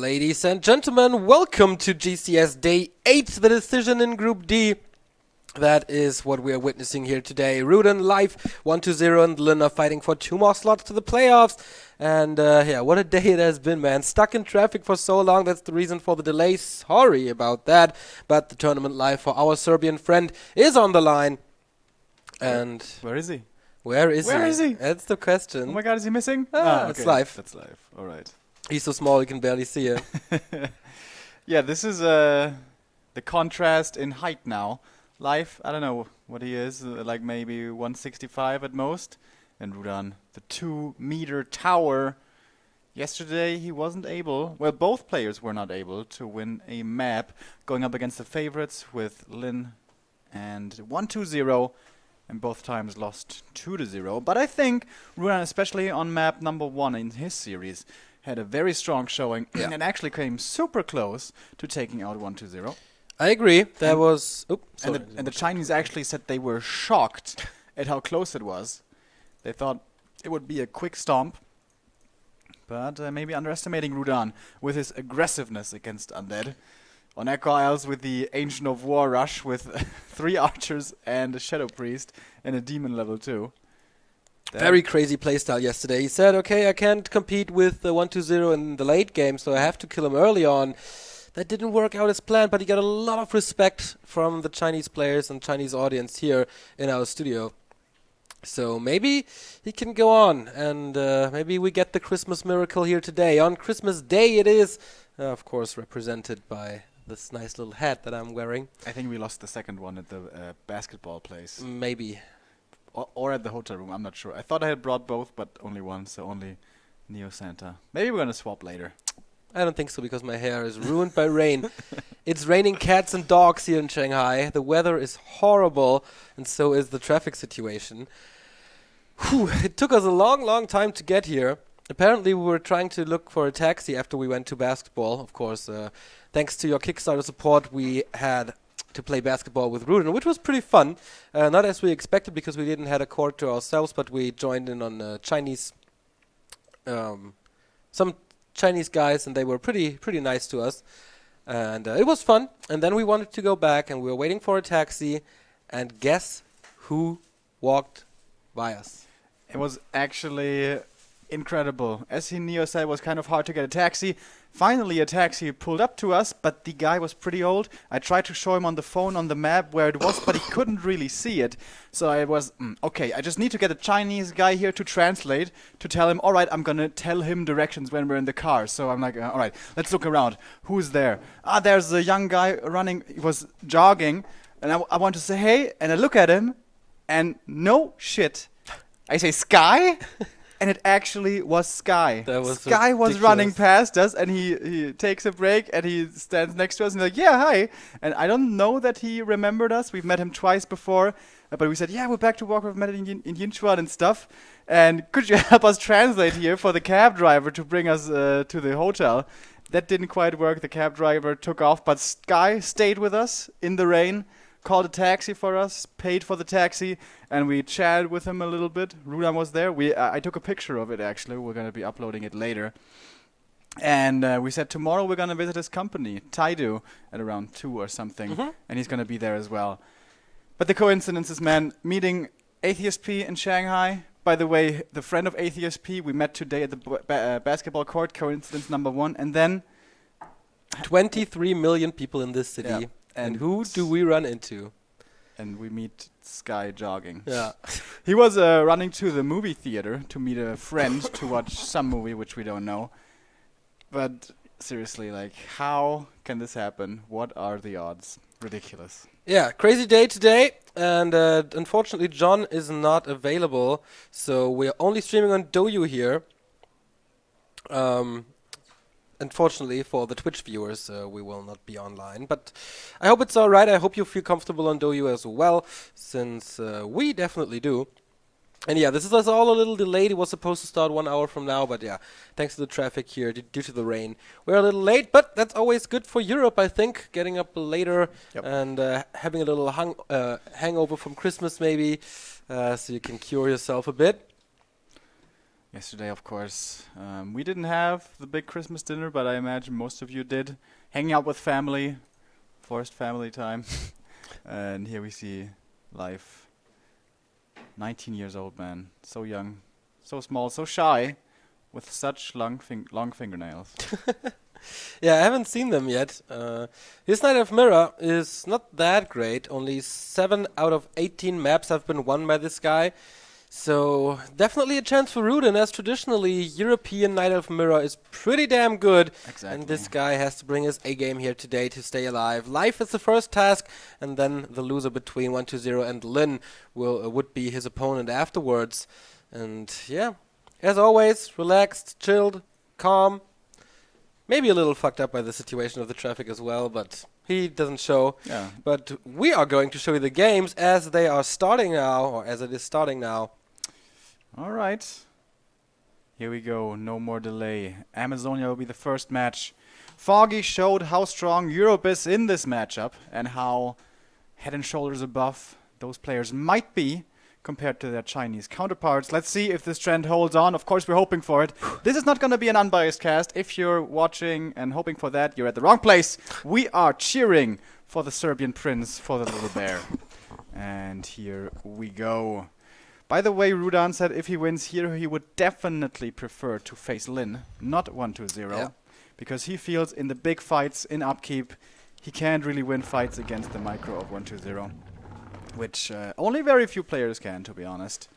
Ladies and gentlemen, welcome to GCS Day 8, the decision in Group D. That is what we are witnessing here today. Rudan live 1-0 and Lynn are fighting for 2 more slots to the playoffs. And what a day it has been, man. Stuck in traffic for so long, that's the reason for the delay. Sorry about that. But the tournament live for our Serbian friend is on the line. And where is he? Where is he? That's the question. Oh my god, is he missing? Okay. It's live. That's live. All right. He's so small you can barely see him. Yeah, this is the contrast in height now. Live, I don't know what he is, like maybe 165 at most. And Rudan, the 2-meter tower. Yesterday he wasn't able, well, both players were not able to win a map, going up against the favorites with Lin and 1-2-0. And both times lost 2-0. But I think Rudan, especially on map number 1 in his series, had a very strong showing and actually came super close to taking out 1-2-0. I agree. That was... And the Chinese actually said they were shocked at how close it was. They thought it would be a quick stomp. But maybe underestimating Rudan with his aggressiveness against Undead. On Echo Isles with the Ancient of War rush with 3 archers and a Shadow Priest and a Demon level 2. Very crazy playstyle yesterday. He said, okay, I can't compete with 1-2-0 in the late game, so I have to kill him early on. That didn't work out as planned, but he got a lot of respect from the Chinese players and Chinese audience here in our studio. So maybe he can go on, and maybe we get the Christmas miracle here today. On Christmas Day it is, of course, represented by this nice little hat that I'm wearing. I think we lost the second one at the basketball place. Maybe. Or at the hotel room, I'm not sure. I thought I had brought both, but only one, so only Neo Santa. Maybe we're going to swap later. I don't think so, because my hair is ruined by rain. It's raining cats and dogs here in Shanghai. The weather is horrible, and so is the traffic situation. Whew, it took us a long time to get here. Apparently, we were trying to look for a taxi after we went to basketball. Of course, thanks to your Kickstarter support, we had to play basketball with Rudan, which was pretty fun. Not as we expected, because we didn't have a court to ourselves, but we joined in on Chinese, some Chinese guys, and they were pretty nice to us. And it was fun. And then we wanted to go back, and we were waiting for a taxi. And guess who walked by us? It was actually incredible. As Neo said, it was kind of hard to get a taxi. Finally, a taxi pulled up to us, but the guy was pretty old. I tried to show him on the phone on the map where it was, but he couldn't really see it. So I was, okay, I just need to get a Chinese guy here to translate, to tell him, all right, I'm going to tell him directions when we're in the car. So I'm like, all right, let's look around. Who's there? There's a young guy running. He was jogging, and I want to say, hey, and I look at him, and no shit. I say, Sky? And it actually was Sky. Sky was running past us, and he takes a break, and he stands next to us, and he's like, yeah, hi. And I don't know that he remembered us. We've met him twice before, but we said, yeah, we're back to work. We've met in Yinchuan and stuff. And could you help us translate here for the cab driver to bring us to the hotel? That didn't quite work. The cab driver took off, but Sky stayed with us in the rain, called a taxi for us, paid for the taxi, and we chatted with him a little bit. Rudan was there. I took a picture of it, actually. We're going to be uploading it later. And we said tomorrow we're going to visit his company, Taidu, at around 2 or something. And he's going to be there as well. But the coincidences, man, meeting Atheist P in Shanghai. By the way, the friend of Atheist P, we met today at the basketball court, coincidence number 1. And then 23 million people in this city. Yeah. And who do we run into? And we meet Sky jogging. Yeah. He was running to the movie theater to meet a friend to watch some movie, which we don't know. But seriously, like, how can this happen? What are the odds? Ridiculous. Yeah, crazy day today. And unfortunately, John is not available. So we're only streaming on Douyu here. Unfortunately, for the Twitch viewers, we will not be online. But I hope it's alright. I hope you feel comfortable on Douyu as well, since we definitely do. And yeah, this is all a little delayed. It was supposed to start 1 hour from now, but yeah, thanks to the traffic here, due to the rain. We're a little late, but that's always good for Europe, I think. Getting up later and having a little hangover from Christmas, maybe, so you can cure yourself a bit. Yesterday, of course, we didn't have the big Christmas dinner, but I imagine most of you did. Hanging out with family, forced family time. And here we see Life. 19 years old, man. So young, so small, so shy, with such long fingernails. Yeah, I haven't seen them yet. His Knight of Mirror is not that great. Only 7 out of 18 maps have been won by this guy. So definitely a chance for Rudan, as traditionally European Knight of Mirror is pretty damn good. Exactly. And this guy has to bring his A game here today to stay alive. Life is the first task, and then the loser between 1-2-0 and Lin would be his opponent afterwards. And yeah, as always, relaxed, chilled, calm. Maybe a little fucked up by the situation of the traffic as well, but he doesn't show. Yeah. But we are going to show you the games as they are starting now, or as it is starting now. All right. Here we go. No more delay. Amazonia will be the first match. Foggy showed how strong Europe is in this matchup and how head and shoulders above those players might be compared to their Chinese counterparts. Let's see if this trend holds on. Of course, we're hoping for it. This is not going to be an unbiased cast. If you're watching and hoping for that, you're at the wrong place. We are cheering for the Serbian prince, for the little bear. And here we go. By the way, Rudan said if he wins here, he would definitely prefer to face Lin, not 1-2-0. Yeah. Because he feels in the big fights, in upkeep, he can't really win fights against the micro of 1-2-0. Which only very few players can, to be honest.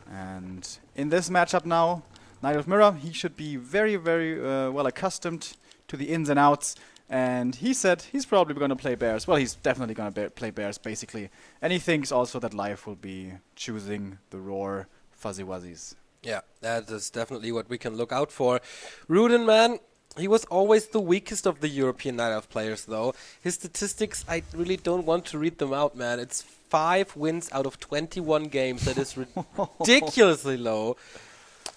And in this matchup now, Knight of Mirror, he should be very, very well accustomed to the ins and outs. And he said he's probably going to play bears. Well, he's definitely going to play bears, basically. And he thinks also that Life will be choosing the Roar Fuzzy Wuzzies. Yeah, that is definitely what we can look out for. Rudan, man, he was always the weakest of the European Night Elf players, though. His statistics, I really don't want to read them out, man. It's 5 wins out of 21 games. That is ridiculously low.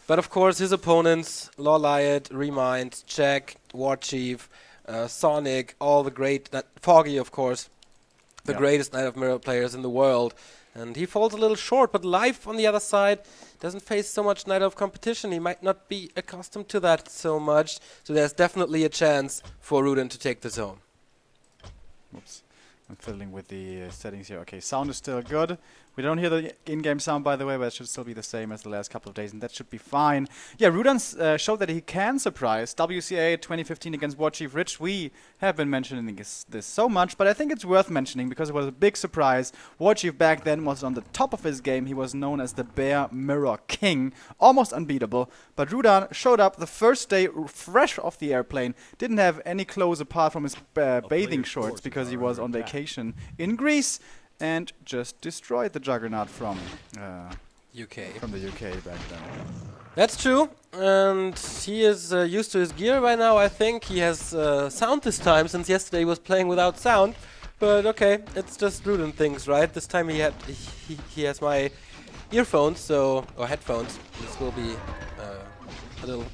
But of course, his opponents, Lawliot, Remind, Jack, Warchief, Sonic, all the great, Foggy, of course, the greatest Knight of Mirror players in the world. And he falls a little short, but Life, on the other side, doesn't face so much Night Elf competition. He might not be accustomed to that so much. So there's definitely a chance for Rudan to take the zone. Oops. I'm fiddling with the settings here. Okay, sound is still good. We don't hear the in-game sound, by the way, but it should still be the same as the last couple of days, and that should be fine. Yeah, Rudan showed that he can surprise. WCA 2015 against Warchief Rich. We have been mentioning this so much, but I think it's worth mentioning because it was a big surprise. Warchief back then was on the top of his game. He was known as the Bear Mirror King, almost unbeatable. But Rudan showed up the first day fresh off the airplane. Didn't have any clothes apart from his bathing shorts because he was on vacation in Greece. And just destroyed the Juggernaut from UK. From the UK back then. That's true, and he is used to his gear by now. I think he has sound this time, since yesterday he was playing without sound. But okay, it's just Rudan things, right? This time he has my earphones, or headphones. This will be a little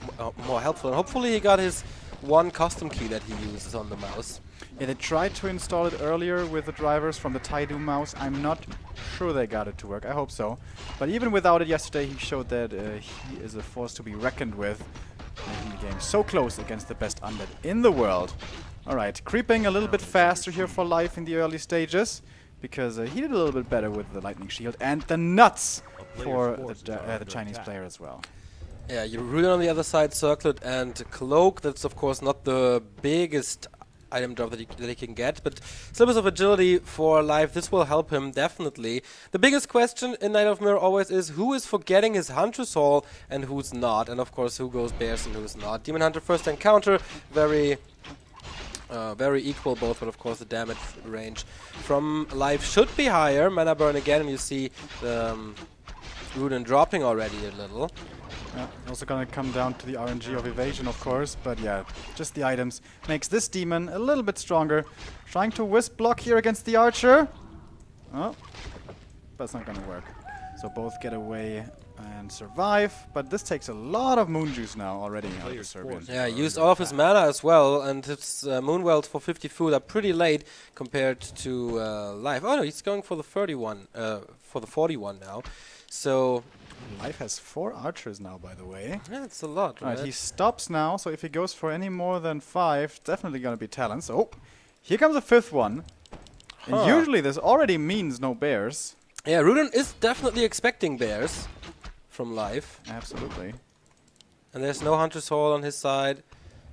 more helpful. And hopefully he got his one custom key that he uses on the mouse. Yeah, they tried to install it earlier with the drivers from the Taidu mouse. I'm not sure they got it to work. I hope so. But even without it yesterday, he showed that he is a force to be reckoned with, making the game so close against the best undead in the world. Alright, creeping a little bit faster here for Life in the early stages, because he did a little bit better with the Lightning Shield and the nuts for the Chinese player as well. Yeah, Rudan on the other side, Circlet and Cloak. That's of course not the biggest item drop that he can get, but Slivers of Agility for Life, this will help him definitely. The biggest question in Knight of Mirror always is who is forgetting his Hunter's Hall and who's not, and of course who goes Bears and who's not. Demon Hunter first encounter, very equal both, but of course the damage range from Life should be higher. Mana burn again, and you see the Rudan dropping already a little. Yeah, also gonna come down to the RNG of evasion, of course, but yeah, just the items makes this demon a little bit stronger. Trying to wisp block here against the archer. Oh, but it's not gonna work. So both get away and survive, but this takes a lot of moon juice now already out of the Serbian. Yeah, used all of his mana as well, and his moon wells for 50 food are pretty late compared to Life. Oh no, he's going for the 31, for the 41 now. So Life has 4 archers now, by the way. Yeah, it's a lot, right? Alright, he stops now, so if he goes for any more than 5, definitely gonna be talents. Oh, here comes a 5th one. And usually this already means no bears. Yeah, Rudan is definitely expecting bears from Life. Absolutely. And there's no Hunter's Hall on his side.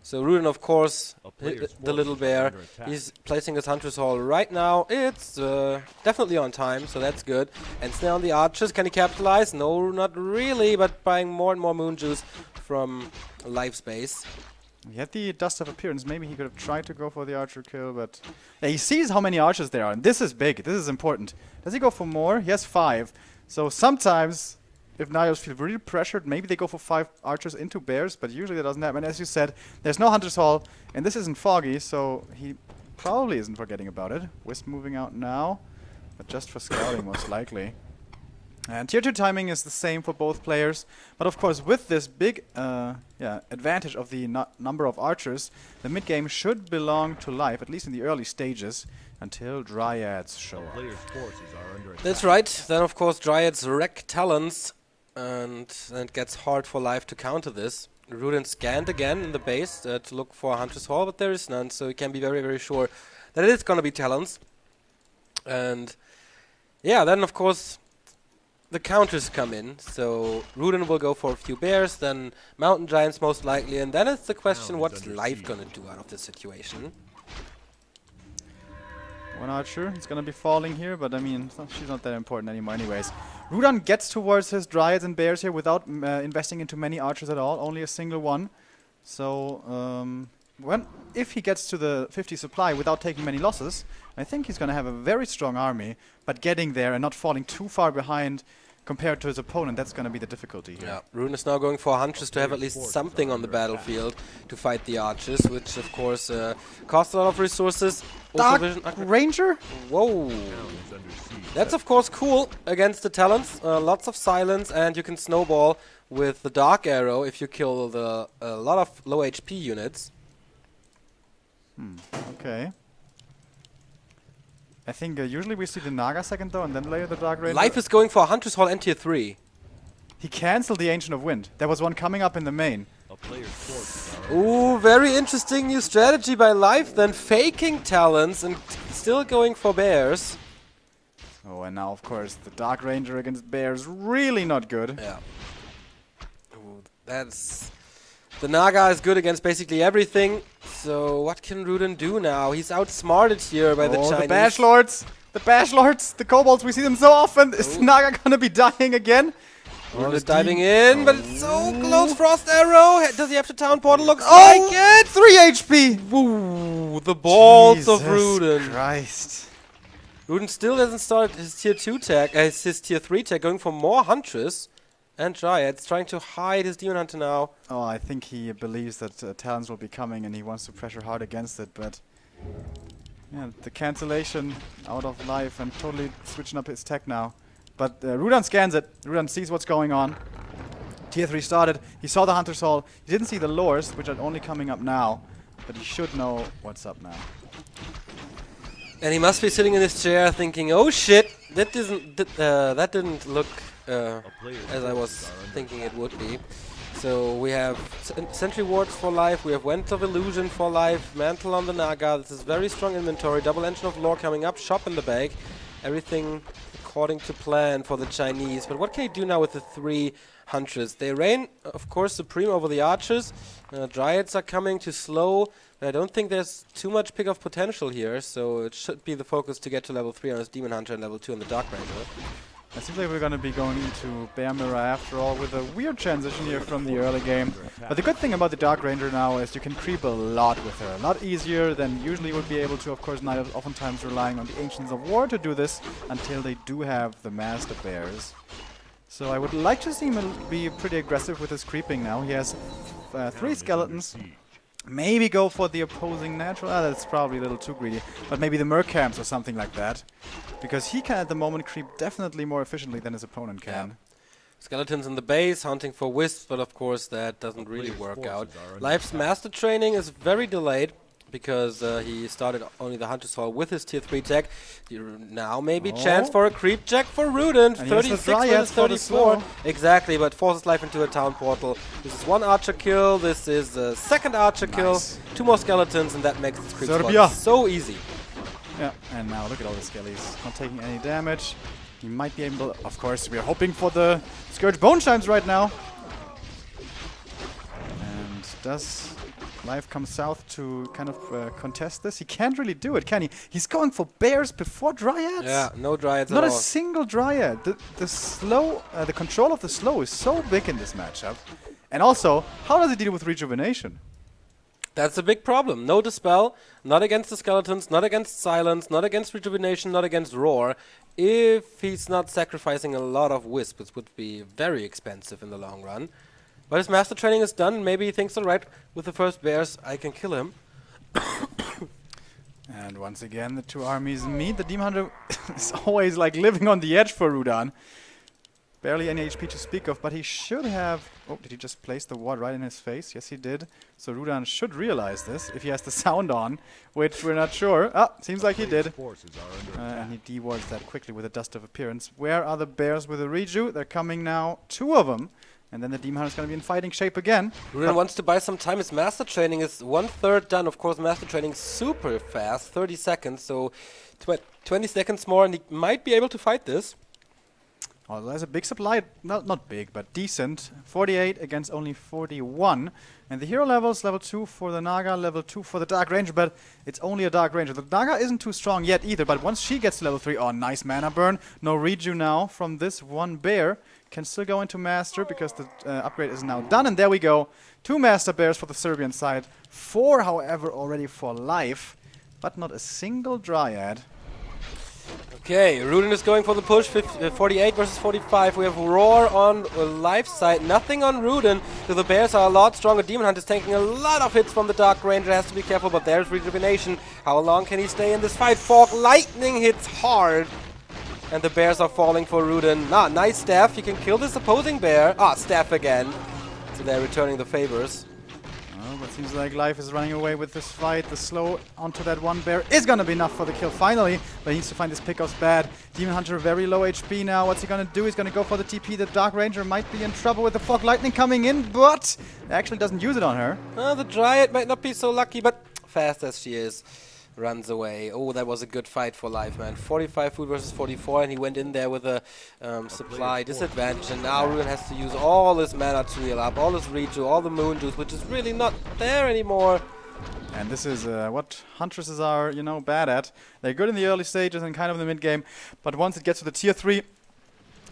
So Rudan, of course, the little bear, he's placing his Hunter's Hall right now. It's definitely on time, so that's good. And still on the archers, can he capitalize? No, not really, but buying more and more moon juice from Life space. He had the dust of appearance. Maybe he could have tried to go for the archer kill, but yeah, he sees how many archers there are, and this is big. This is important. Does he go for more? He has 5. So sometimes, if Nios feel really pressured, maybe they go for 5 archers into bears, but usually that doesn't happen. As you said, there's no Hunter's Hall, and this isn't foggy, so he probably isn't forgetting about it. Wisp moving out now, but just for scouting most likely. And tier 2 timing is the same for both players, but of course with this big advantage of the number of archers, the mid game should belong to Life, at least in the early stages, until Dryads show up. That's right. Then of course Dryads wreck talents, and then it gets hard for Life to counter this. Rudan scanned again in the base to look for a Hunter's Hall, but there is none, so he can be very, very sure that it is going to be talents. And yeah, then of course the counters come in, so Rudan will go for a few bears, then mountain giants most likely, and then it's the question, what's Life gonna do out of this situation? We're not sure. It's gonna be falling here, but I mean, she's not that important anymore anyways. Rudan gets towards his dryads and bears here without investing into many archers at all, only a single one. So, if he gets to the 50 supply without taking many losses, I think he's gonna have a very strong army, but getting there and not falling too far behind compared to his opponent, that's going to be the difficulty here. Yeah, Rudan is now going for Huntress to have at least something on the battlefield to fight the archers, which of course costs a lot of resources. Dark Ranger? Whoa. That's of course cool against the talents. Lots of silence, and you can snowball with the Dark Arrow if you kill a lot of low HP units. Okay. I think usually we see the Naga second though, and then later the Dark Ranger. Life is going for Hunter's Hall and tier 3. He cancelled the Ancient of Wind. There was one coming up in the main. Ooh, very interesting new strategy by Life, then faking talents and still going for bears. Oh, and now of course the Dark Ranger against bears, really not good. Yeah. Ooh, that's... The Naga is good against basically everything, so what can Rudan do now? He's outsmarted here by the Chinese. The Bash Lords! The Bash Lords! The Kobolds, we see them so often! Is the Naga gonna be dying again? Rudan is diving in, but it's so close! Frost Arrow! Does he have the Town Portal? Looks like it! 3 HP! Woo! The balls of Rudan! Jesus Christ. Rudan still hasn't started his tier 2 tag, his tier 3 tag, going for more Huntress. And Dryads, trying to hide his Demon Hunter now. Oh, I think he believes that talents will be coming and he wants to pressure hard against it, but... Yeah, the cancellation out of Life and totally switching up his tech now. But Rudan scans it. Rudan sees what's going on. Tier 3 started. He saw the Hunter's Hall. He didn't see the lures, which are only coming up now. But he should know what's up now. And he must be sitting in his chair thinking, oh shit, that didn't look... as I was thinking it would be. So we have Sentry Wards for Life, we have Went of Illusion for Life, Mantle on the Naga, this is very strong inventory, Double Engine of Lore coming up, Shop in the bag, everything according to plan for the Chinese. But what can he do now with the 3 Huntress? They reign, of course, supreme over the Archers, Dryads are coming to slow, but I don't think there's too much pick of potential here, so it should be the focus to get to level 3 on his Demon Hunter and level 2 on the Dark Ranger. It seems like we're going to be going into Bear Mirror after all, with a weird transition here from the early game. But the good thing about the Dark Ranger now is you can creep a lot with her. A lot easier than usually you would be able to. Of course, Night oftentimes relying on the Ancients of War to do this until they do have the Master Bears. So I would like to see him be pretty aggressive with his creeping now. He has 3 skeletons. Maybe go for the opposing natural. That's probably a little too greedy. But maybe the Merc Camps or something like that. Because he can at the moment creep definitely more efficiently than his opponent can. Yeah. Skeletons in the base, hunting for wisps, but of course that doesn't really work out. Life's master training is very delayed. because he started only the Hunter's Fall with his tier 3 tech. Now maybe chance for a creep check for Rudan. 36 versus 34. Exactly, but forces life into a town portal. This is one archer kill. This is the second archer kill. 2 more skeletons, and that makes this creep spot so easy. Yeah, and now look at all the skellies. Not taking any damage. He might be able to, of course, we are hoping for the Scourge Bone Chimes right now. And does Life come south to kind of contest this? He can't really do it, can he? He's going for bears before dryads? Yeah, no dryads Not at a all. single dryad. The slow, the control of the slow is so big in this matchup. And also, how does he deal with rejuvenation? That's a big problem. No Dispel, not against the Skeletons, not against Silence, not against Rejuvenation, not against Roar. If he's not sacrificing a lot of Wisp, which would be very expensive in the long run. But his Master Training is done, and maybe he thinks, alright, with the first bears, I can kill him. And once again, the two armies meet. The Demon Hunter is always like living on the edge for Rudan. Barely any HP to speak of, but he should have... Oh, did he just place the ward right in his face? Yes, he did. So Rudan should realize this if he has the sound on, which we're not sure. Ah, seems like he did. And he de-wards that quickly with a Dust of Appearance. Where are the bears with the Reju? They're coming now, 2 of them. And then the Demon Hunter is going to be in fighting shape again. Rudan wants to buy some time. His Master Training is 1/3 done. Of course, Master Training super fast, 30 seconds. So 20 seconds more, and he might be able to fight this. Oh, there's a big supply, not big, but decent. 48 against only 41. And the hero levels, level 2 for the Naga, level 2 for the Dark Ranger, but it's only a Dark Ranger. The Naga isn't too strong yet either, but once she gets to level 3, oh, nice mana burn. No Reju now from this one bear. Can still go into Master because the upgrade is now done. And there we go. 2 Master Bears for the Serbian side. 4, however, already for Life, but not a single Dryad. Okay, Rudan is going for the push, 48 versus 45. We have Roar on Life side, nothing on Rudan. So the bears are a lot stronger. Demon Hunt is taking a lot of hits from the Dark Ranger, has to be careful, but there's Rejuvenation. How long can he stay in this fight? Fork Lightning hits hard. And the bears are falling for Rudan. Nice staff, he can kill this opposing bear. Staff again. So they're returning the favors. Oh, but seems like Life is running away with this fight. The slow onto that one bear is gonna be enough for the kill finally, but he needs to find his pickoffs bad. Demon Hunter very low HP now. What's he gonna do? He's gonna go for the TP. The Dark Ranger might be in trouble with the Fog Lightning coming in, but actually doesn't use it on her. The Dryad might not be so lucky, but fast as she is, runs away. Oh, that was a good fight for Life, man. 45 food versus 44, and he went in there with a supply disadvantage, and now Rudan has to use all his mana to heal up, all his Reju, all the Moon Juice, which is really not there anymore. And this is what Huntresses are, bad at. They're good in the early stages and kind of in the mid-game, but once it gets to the tier 3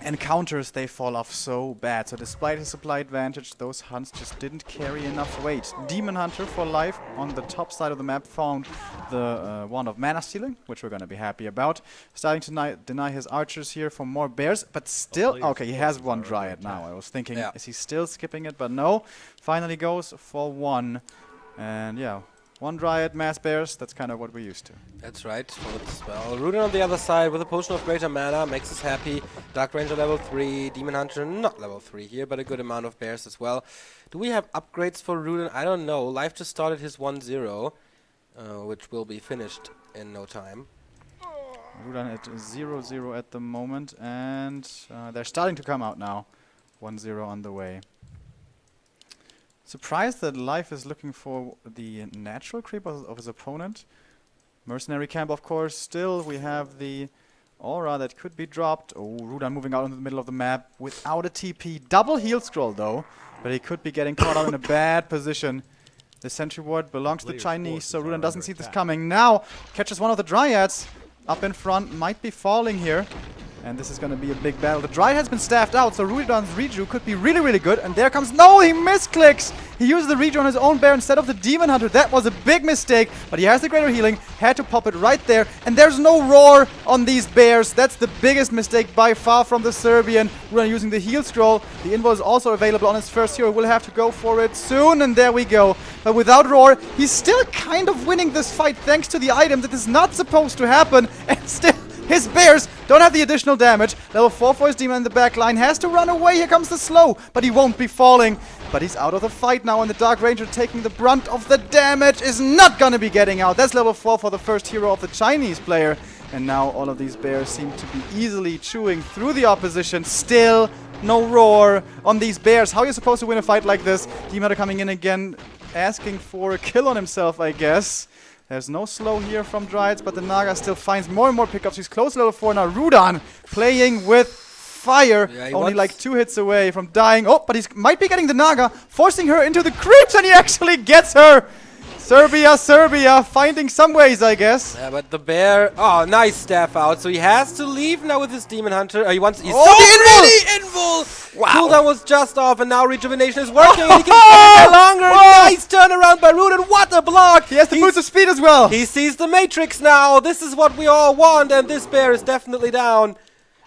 encounters, they fall off so bad. So despite his supply advantage, those hunts just didn't carry enough weight. Demon Hunter for Life on the top side of the map found the Wand of Mana Stealing, which we're going to be happy about. Starting to deny his archers here for more bears, but still... Okay, he has one Dryad now. I was thinking, is he still skipping it? But no, finally goes for one. And yeah, one Dryad, mass bears, that's kind of what we're used to. That's right, for the spell. Rudan on the other side with a Potion of Greater Mana makes us happy. Dark Ranger level 3, Demon Hunter not level 3 here, but a good amount of bears as well. Do we have upgrades for Rudan? I don't know. Life just started his 1-0, which will be finished in no time. Rudan at 0-0 at the moment, and they're starting to come out now. 1-0 on the way. Surprised that Life is looking for the natural creep of his opponent. Mercenary camp, of course. Still, we have the aura that could be dropped. Oh, Rudan moving out into the middle of the map without a TP. Double heal scroll, though. But he could be getting caught out in a bad position. The sentry ward belongs to the Chinese, so Rudan doesn't see this coming. Now, catches one of the Dryads up in front. Might be falling here. And this is going to be a big battle. The Dryad has been staffed out, so Rudan's Reju could be really, really good. And there comes... No, he misclicks! He used the Reju on his own bear instead of the Demon Hunter. That was a big mistake, but he has the Greater Healing. Had to pop it right there. And there's no Roar on these bears. That's the biggest mistake by far from the Serbian. Rudan using the Heal Scroll. The Invo is also available on his first hero. We'll have to go for it soon, and there we go. But without Roar, he's still kind of winning this fight thanks to the item that is not supposed to happen. And still... His bears don't have the additional damage. Level 4 for his demon in the back line. Has to run away. Here comes the slow, but he won't be falling. But he's out of the fight now, and the Dark Ranger taking the brunt of the damage is not going to be getting out. That's level 4 for the first hero of the Chinese player. And now all of these bears seem to be easily chewing through the opposition. Still no roar on these bears. How are you supposed to win a fight like this? Demon coming in again, asking for a kill on himself, I guess. There's no slow here from Dryads, but the Naga still finds more and more pickups. He's close to level 4 now. Rudan playing with fire. Yeah, only like 2 hits away from dying. Oh, but he might be getting the Naga, forcing her into the creeps, and he actually gets her. Serbia, finding some ways, I guess. Yeah, but the bear... Oh, nice staff out. So he has to leave now with his Demon Hunter. He's the invul! Wow. Cooldown was just off, and now Rejuvenation is working, and he can stay there longer. Nice turnaround by Rudan. What a block! He has the boots of speed as well. He sees the Matrix now. This is what we all want, and this bear is definitely down.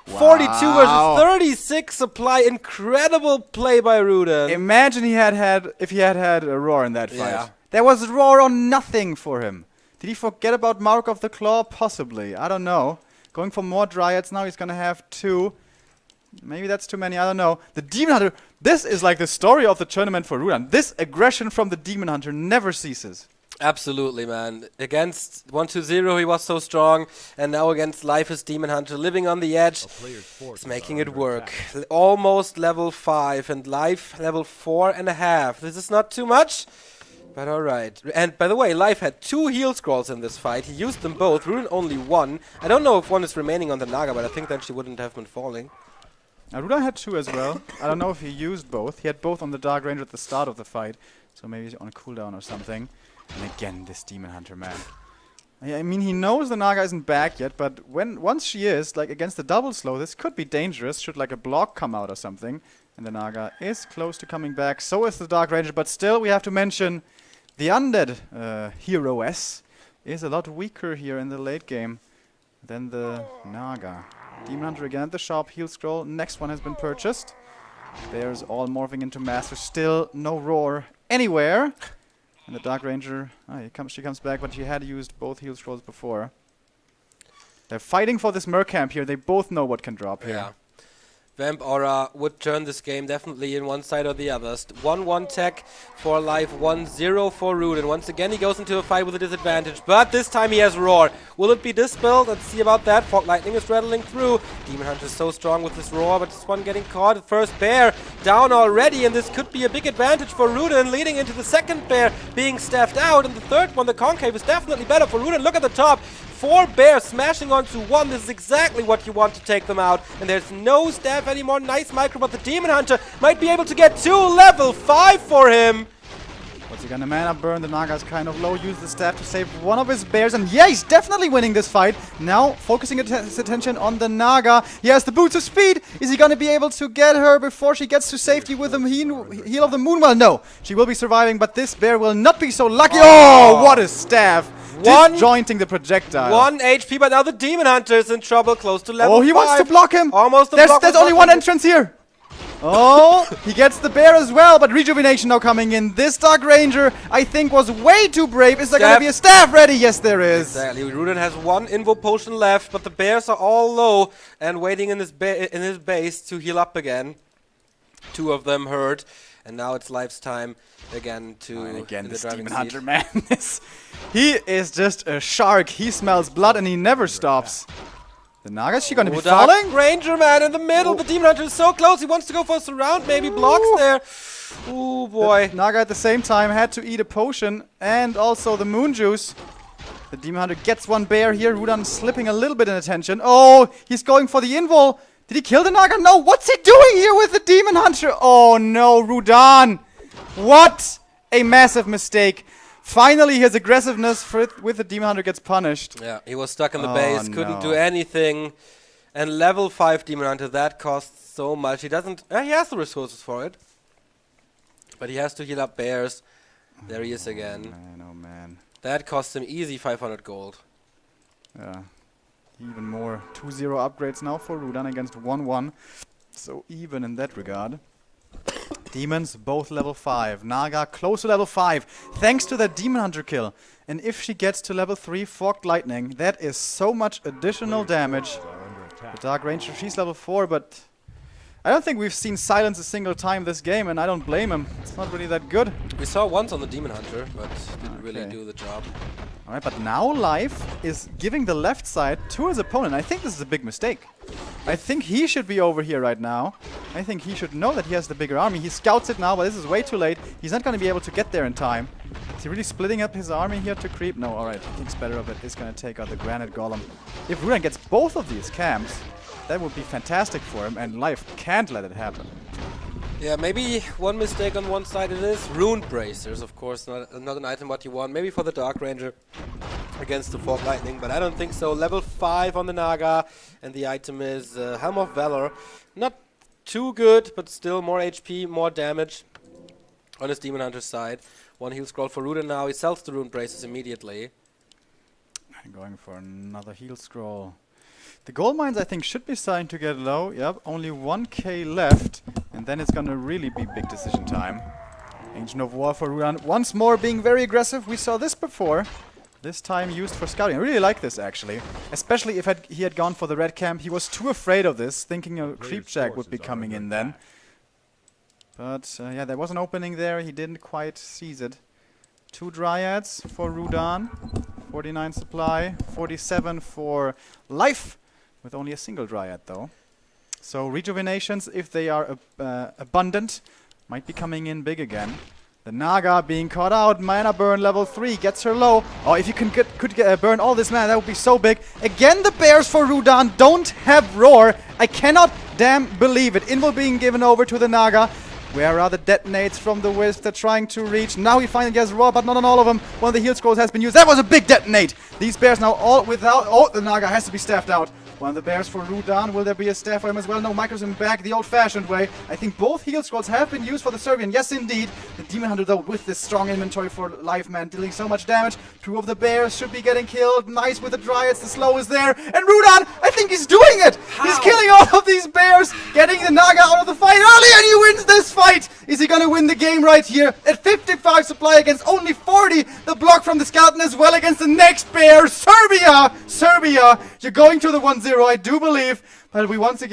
Wow. 42 versus 36 supply. Incredible play by Rudan. Imagine if he had had a roar in that fight. Yeah. There was roar on nothing for him. Did he forget about Mark of the Claw? Possibly. I don't know. Going for more Dryads now. He's going to have 2. Maybe that's too many. I don't know. The Demon Hunter. This is like the story of the tournament for Rudan. This aggression from the Demon Hunter never ceases. Absolutely, man. Against 1-2-0, he was so strong. And now against Life's Demon Hunter, living on the edge. It's making it work. Almost level 5 and Life level 4.5. This is not too much. But alright. And by the way, Life had 2 heal scrolls in this fight. He used them both. Rudan only 1. I don't know if 1 is remaining on the Naga, but I think then she wouldn't have been falling. Rudan had 2 as well. I don't know if he used both. He had both on the Dark Ranger at the start of the fight. So maybe on a cooldown or something. And again, this Demon Hunter, man. I mean, he knows the Naga isn't back yet, but once she is, like against the double slow, this could be dangerous. Should like a block come out or something. And the Naga is close to coming back. So is the Dark Ranger, but still we have to mention... The undead hero S is a lot weaker here in the late game than the Naga. Demon Hunter again at the shop, heal scroll. Next one has been purchased. There's all morphing into Master. Still no roar anywhere. And the Dark Ranger, she comes back, but she had used both heal scrolls before. They're fighting for this Mercamp here. They both know what can drop here. Yeah. Vamp Aura would turn this game definitely in one side or the other. 1-1 tech for Life, 1-0 for Rudan. Once again, he goes into a fight with a disadvantage, but this time he has Roar. Will it be dispelled? Let's see about that. Fog Lightning is rattling through. Demon Hunter is so strong with this Roar, but this one getting caught. The first bear down already, and this could be a big advantage for Rudan, leading into the second bear being staffed out, and the third one, the Concave, is definitely better for Rudan. Look at the top. 4 bears smashing onto 1. This is exactly what you want to take them out. And there's no staff anymore. Nice micro, but the Demon Hunter might be able to get 2 level 5 for him. What's he gonna mana burn? The Naga's kind of low. Use the staff to save one of his bears. And yeah, he's definitely winning this fight. Now focusing his attention on the Naga. He has the boots of speed. Is he gonna be able to get her before she gets to safety with the heal of the moon? Well, no. She will be surviving, but this bear will not be so lucky. Oh, what a staff. Disjointing the projectile. 1 HP, but now the Demon Hunter is in trouble, close to level 5. Oh, he wants to block him. Almost there's only one entrance here. Oh, he gets the bear as well, but Rejuvenation now coming in. This Dark Ranger, I think, was way too brave. Is there going to be a staff ready? Yes, there is. Exactly. Rudan has 1 Invo Potion left, but the bears are all low and waiting in his base to heal up again. 2 of them hurt, and now it's Life's time again to... And again, this Demon Hunter, man. He is just a shark. He smells blood and he never stops. The Naga, is she gonna be falling? Dark Ranger, man, in the middle. The Demon Hunter is so close. He wants to go for a surround, maybe blocks there. Ooh, boy. The Naga at the same time had to eat a potion and also the moon juice. The Demon Hunter gets 1 bear here. Rudan slipping a little bit in attention. Oh, he's going for the invul. Did he kill the Naga? No, what's he doing here with the Demon Hunter? Oh no, Rudan. What a massive mistake. Finally, his aggressiveness with the Demon Hunter gets punished. Yeah, he was stuck in the base, couldn't do anything. And level 5 Demon Hunter, that costs so much. He doesn't... he has the resources for it. But he has to heal up bears. There he is again. Man, oh man. That cost him easy 500 gold. Yeah. Even more 2-0 upgrades now for Rudan against 1-1. So even in that regard. Demons both level 5. Naga close to level 5 thanks to that Demon Hunter kill. And if she gets to level 3 Forked Lightning, that is so much additional damage. The Dark Ranger, she's level 4, but I don't think we've seen Silence a single time this game, and I don't blame him. It's not really that good. We saw once on the Demon Hunter, but didn't really do the job. Alright, but now Life is giving the left side to his opponent. I think this is a big mistake. I think he should be over here right now. I think he should know that he has the bigger army. He scouts it now, but this is way too late. He's not going to be able to get there in time. Is he really splitting up his army here to creep? No, alright. He thinks better of it. Is going to take out the Granite Golem. If Rudan gets both of these camps, that would be fantastic for him, and Life can't let it happen. Yeah, maybe one mistake on one side it is. Rune Bracers, of course, not an item what you want. Maybe for the Dark Ranger against the Forked Lightning, but I don't think so. Level 5 on the Naga, and the item is Helm of Valor. Not too good, but still more HP, more damage on his Demon Hunter side. One heal scroll for Rudan now. He sells the Rune Bracers immediately. I'm going for another heal scroll. The gold mines, I think, should be starting to get low. Yep, only 1k left. And then it's gonna really be big decision time. Ancient of War for Rudan. Once more being very aggressive. We saw this before. This time used for scouting. I really like this, actually. Especially if he had gone for the red camp. He was too afraid of this, thinking a Creepjack would be coming in then. But, yeah, there was an opening there. He didn't quite seize it. 2 Dryads for Rudan. 49 supply. 47 for Life. With only a single Dryad, though. So rejuvenations, if they are abundant, might be coming in big again. The Naga being caught out. Mana burn level 3 gets her low. Oh, if you could burn all this mana, that would be so big. Again, the bears for Rudan don't have Roar. I cannot damn believe it. Invul being given over to the Naga. Where are the detonates from the Wisp? They're trying to reach. Now he finally gets Roar, but not on all of them. One of the heal scrolls has been used. That was a big detonate. These bears now all without... Oh, the Naga has to be staffed out. One of the bears for Rudan. Will there be a staff for him as well? No, Micro's in back the old-fashioned way. I think both heal scrolls have been used for the Serbian. Yes, indeed. The Demon Hunter, though, with this strong inventory for Life Man, dealing so much damage. 2 of the bears should be getting killed. Nice with the Dryads. The slow is there. And Rudan, I think he's doing it. How? He's killing all of these bears, getting the Naga out of the fight early, and he wins this fight. Is he going to win the game right here? At 55 supply against only 40. The block from the Skeleton as well against the next bear. Serbia! Serbia! You're going to the 1-0, I do believe. But we once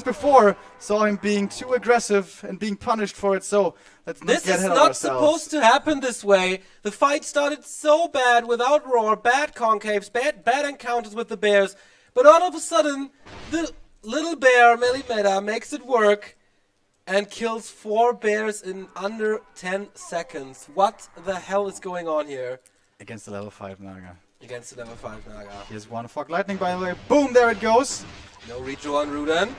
before, saw him being too aggressive and being punished for it. So let's not get ahead of ourselves. This is not supposed to happen this way. The fight started so bad without Roar, bad concaves, bad encounters with the bears. But all of a sudden, the little bear, Melimeda, makes it work. And kills 4 bears in under 10 seconds. What the hell is going on here? Against the level 5 Naga. Against the level 5 Naga. Here's one Fog Lightning, by the way. Boom, there it goes. No redraw on Rudan.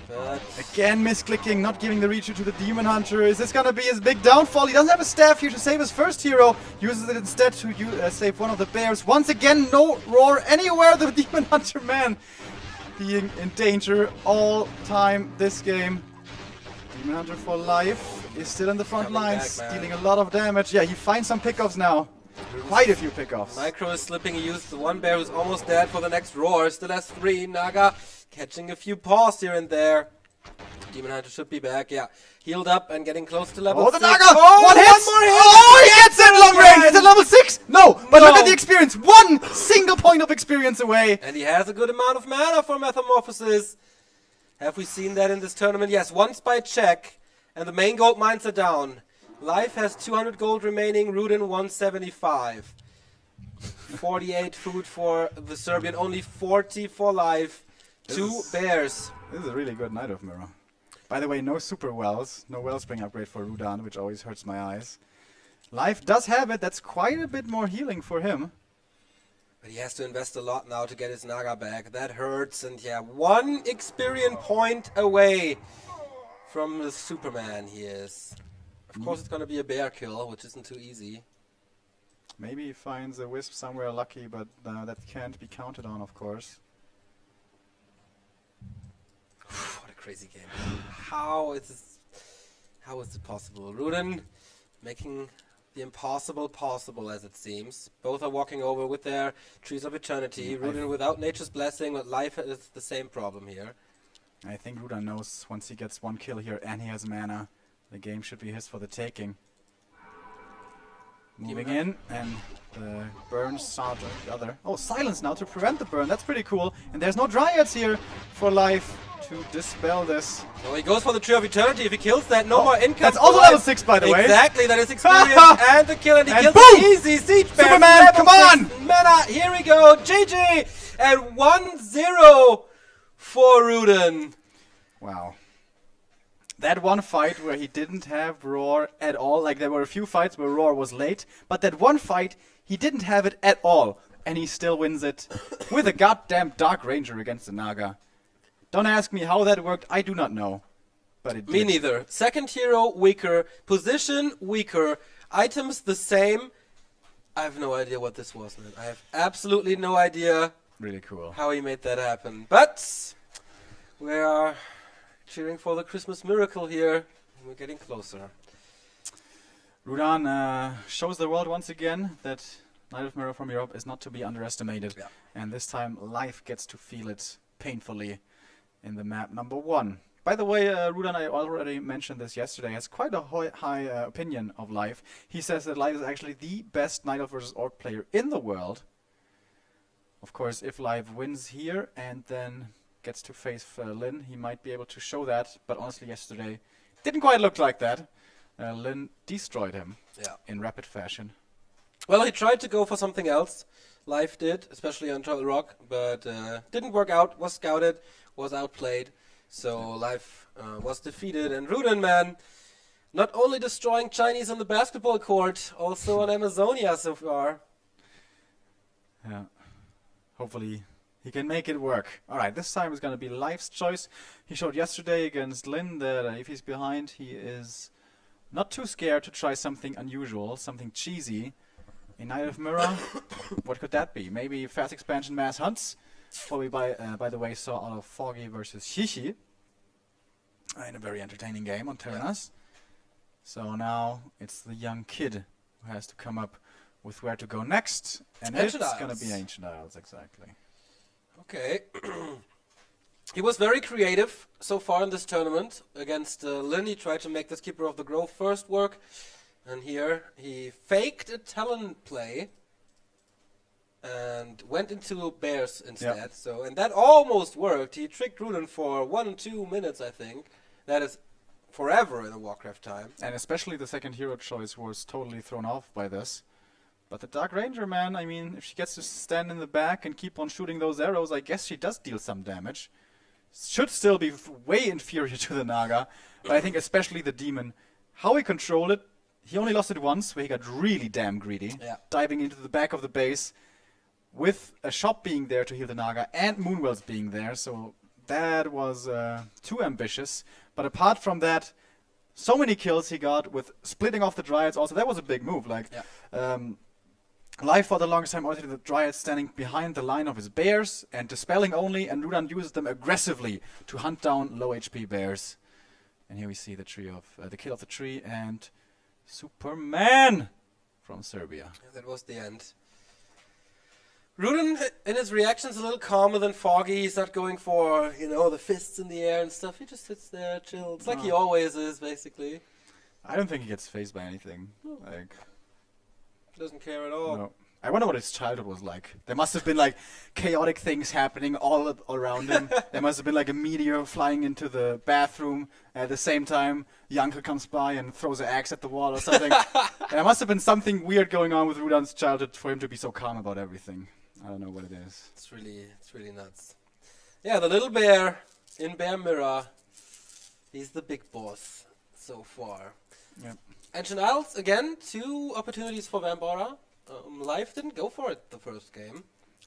But again, misclicking, not giving the reach to the Demon Hunter. Is this gonna be his big downfall? He doesn't have a staff here to save his first hero. Uses it instead to save one of the bears. Once again, no Roar anywhere. The Demon Hunter, man, being in danger all time this game. Demon Hunter for Life is still in the front lines, dealing a lot of damage. Yeah, he finds some pickoffs now. Quite a few pickoffs. Micro is slipping. He used the one bear who's almost dead for the next Roar. Still has 3. Naga catching a few paws here and there. Demon Hunter should be back. Yeah, healed up and getting close to level 6. Oh, the Naga! One hit! More hit! Oh, he gets it long range! Is it level 6? No, but look at the experience. 1 single point of experience away. And he has a good amount of mana for Metamorphosis. Have we seen that in this tournament? Yes, once by check. And the main gold mines are down. Life has 200 gold remaining. Rudan 175. 48 food for the Serbian. Only 40 for Life. 2 bears. This is a really good Night of Mirror. By the way, no super wells. No wellspring upgrade for Rudan, which always hurts my eyes. Life does have it. That's quite a bit more healing for him. But he has to invest a lot now to get his Naga back. That hurts. And yeah, 1 experience point away from the Superman he is. Of course it's going to be a bear kill, which isn't too easy. Maybe he finds a Wisp somewhere lucky, but that can't be counted on, of course. What a crazy game. How is it possible? Rudan making the impossible possible, as it seems. Both are walking over with their Trees of Eternity. Rudan without Nature's Blessing, but Life is the same problem here. I think Rudan knows once he gets 1 kill here and he has mana, The game should be his for the taking. Moving in, and the burn starts on the other. Oh, silence now to prevent the burn. That's pretty cool. And there's no Dryads here for life to dispel this. So he goes for the Tree of Eternity. If he kills that, no more income. That's also level 6, by the way. Exactly, that is experience and the kill, and he kills boom! it easy. Siege Bear, Superman, level come on! 6 mana. Here we go. GG! And 1-0 for Rudan. Wow. That one fight where he didn't have Roar at all, like there were a few fights where Roar was late, but that one fight, he didn't have it at all, and he still wins it with a goddamn Dark Ranger against the Naga. Don't ask me how that worked, I do not know, but it did. Me neither. Second hero, weaker. Position, weaker. Items, the same. I have no idea what this was, man. I have absolutely no idea Really cool. how he made that happen. But we are cheering for the Christmas miracle here. And we're getting closer. Rudan shows the world once again that Knight of Mirror from Europe is not to be underestimated. Yeah. And this time life gets to feel it painfully in the map number 1. By the way, Rudan, I already mentioned this yesterday, has quite a high opinion of Life. He says that Life is actually the best Night Elf vs. Orc player in the world. Of course, if Life wins here and then gets to face Lin, he might be able to show that. But honestly, yesterday didn't quite look like that. Lin destroyed him in rapid fashion. Well, he tried to go for something else. Life did, especially on Turtle Rock, but didn't work out. Was scouted, was outplayed. So Life was defeated. And Rudan, man, not only destroying Chinese on the basketball court, also on Amazonia so far. Yeah. Hopefully he can make it work. Alright, this time is going to be Life's choice. He showed yesterday against Lin that if he's behind, he is not too scared to try something unusual, something cheesy. In Knight of Mirror, what could that be? Maybe fast expansion mass hunts? What we, by the way, saw out of Foggy versus Shishi in a very entertaining game on Terranas. So now it's the young kid who has to come up with where to go next. And Ancient it's going to Isles. be Ancient Isles, exactly. Okay. He was very creative so far in this tournament. Against Lin, he tried to make this Keeper of the Grove first work. And here he faked a talent play and went into Bears instead. Yep. So, and that almost worked. He tricked Rudan for 1-2 minutes, I think. That is forever in a Warcraft time. And especially the second hero choice was totally thrown off by this. But the Dark Ranger, man, I mean, if she gets to stand in the back and keep on shooting those arrows, I guess she does deal some damage. Should still be way inferior to the Naga. But I think especially the Demon, how he controlled it, he only lost it once, where he got really damn greedy. Yeah. Diving into the back of the base, with a shop being there to heal the Naga, and Moonwells being there, so that was too ambitious. But apart from that, so many kills he got with splitting off the Dryads also. That was a big move. Like, Life for the longest time always had the Dryads standing behind the line of his bears and dispelling only, and Rudan uses them aggressively to hunt down low HP bears. And here we see the tree of the kill of the tree and Superman from Serbia. That was the end. Rudan, in his reactions, a little calmer than Foggy. He's not going for, the fists in the air and stuff. He just sits there, chills, like he always is, basically. I don't think he gets fazed by anything. Like, He doesn't care at all. no. I wonder what his childhood was like. There must have been like chaotic things happening all around him. There must have been like a meteor flying into the bathroom at the same time. The uncle comes by and throws an axe at the wall or something. There must have been something weird going on with Rudan's childhood for him to be so calm about everything. I don't know what it is. It's really nuts. Yeah, the little bear in Bear Mirror. He's the big boss so far. Yep. Ancient Isles, again, 2 opportunities for Vambora. Life didn't go for it the first game.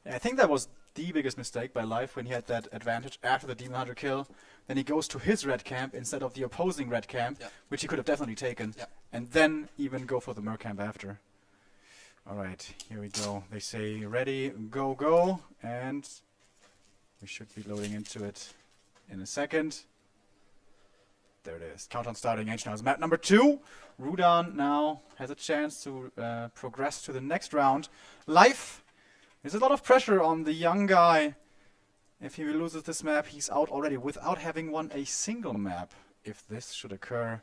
Yeah, I think that was the biggest mistake by Life when he had that advantage after the Demon Hunter kill. Then he goes to his red camp instead of the opposing red camp, which he could have definitely taken, and then even go for the Mer camp after. Alright, here we go. They say ready, go, go, and we should be loading into it in a second. There it is. Countdown starting. Ancient Isles map number 2. Rudan now has a chance to progress to the next round. Life. There's a lot of pressure on the young guy. If he loses this map, he's out already without having won a single map. If this should occur.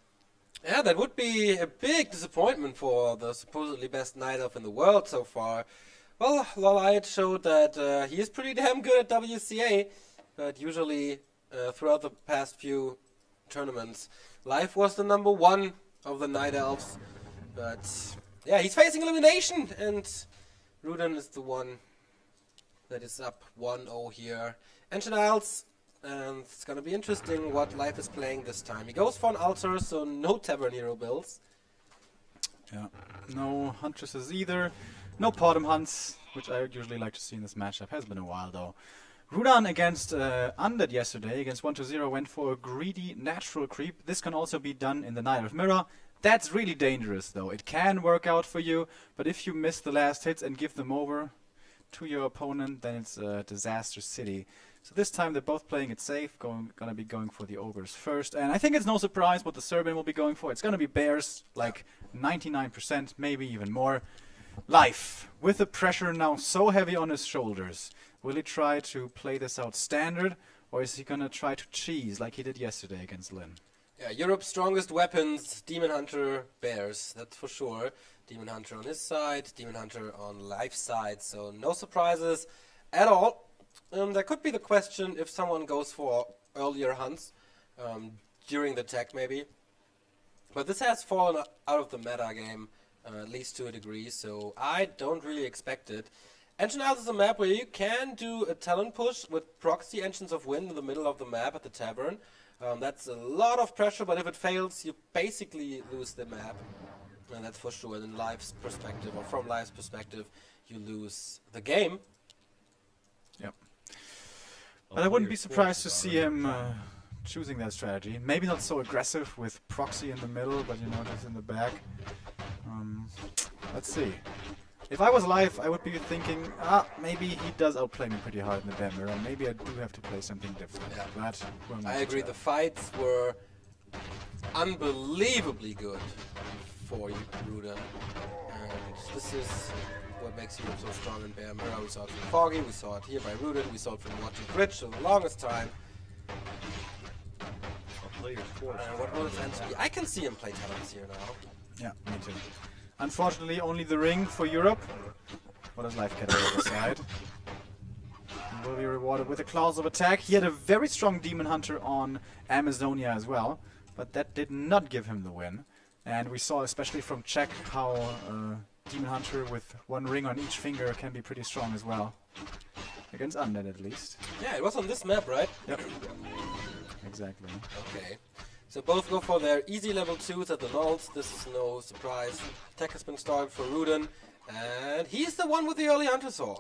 Yeah, that would be a big disappointment for the supposedly best night elf in the world so far. Well, Lolite showed that he is pretty damn good at WCA, but usually throughout the past few tournaments, Life was the number one of the night elves. But yeah, he's facing elimination, and Rudan is the one that is up 1-0 here. Ancient Isles. And it's gonna be interesting what Life is playing this time. He goes for an altar, so no Tavern Hero builds. Yeah, no Huntresses either. No Bottom Hunts, which I usually like to see in this matchup. Has been a while though. Rudan against Undead yesterday, against 1-0, went for a greedy natural creep. This can also be done in the Night of Mirror. That's really dangerous though. It can work out for you, but if you miss the last hits and give them over to your opponent, then it's a disaster city. So this time they're both playing it safe, gonna be going for the ogres first. And I think it's no surprise what the Serbian will be going for. It's gonna be bears, like 99%, maybe even more. Life, with the pressure now so heavy on his shoulders, will he try to play this out standard, or is he gonna try to cheese like he did yesterday against Lin? Yeah, Europe's strongest weapons, Demon Hunter, bears, that's for sure. Demon Hunter on his side, Demon Hunter on Life's side, so no surprises at all. There could be the question if someone goes for earlier hunts during the tech maybe. But this has fallen out of the meta game, at least to a degree, so I don't really expect it. Ancient Isles is a map where you can do a talent push with proxy Engines of Wind in the middle of the map at the tavern. That's a lot of pressure, but if it fails, you basically lose the map. And that's for sure. And in Life's perspective, or from Life's perspective, you lose the game. Yep. But I wouldn't be surprised to see him choosing that strategy. Maybe not so aggressive with proxy in the middle, but just in the back. Let's see. If I was Live, I would be thinking, maybe he does outplay me pretty hard in the Bammer, and maybe I do have to play something different. Yeah. But I agree. The fights were unbelievably good for Rudan, and this is what makes Europe so strong in Bear Mirror. We saw it from Foggy, we saw it here by Rudan, we saw it from Watching Bridge for the longest time. What will his answer be? I can see him play talents here now. Yeah, me too. Unfortunately, only the ring for Europe. What does Life get on the other side? He will be rewarded with a clause of attack. He had a very strong Demon Hunter on Amazonia as well, but that did not give him the win. And we saw, especially from Czech, how Demon Hunter with one ring on each finger can be pretty strong as well. Against Undead, at least. Yeah, it was on this map, right? Yep. Exactly. Okay. So both go for their easy level 2s at the nulls. This is no surprise. Attack has been started for Rudan, and he's the one with the early Hunter Saw.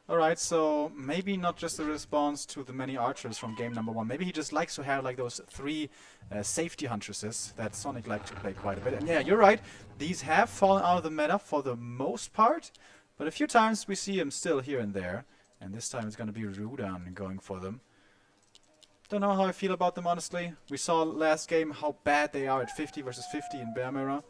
Alright, so maybe not just a response to the many archers from game number 1. Maybe he just likes to have like those 3 safety huntresses that Sonic liked to play quite a bit. And yeah, you're right, these have fallen out of the meta for the most part, but a few times we see him still here and there. And this time it's going to be Rudan going for them. Don't know how I feel about them, honestly. We saw last game how bad they are at 50 versus 50 in Bear Mirror.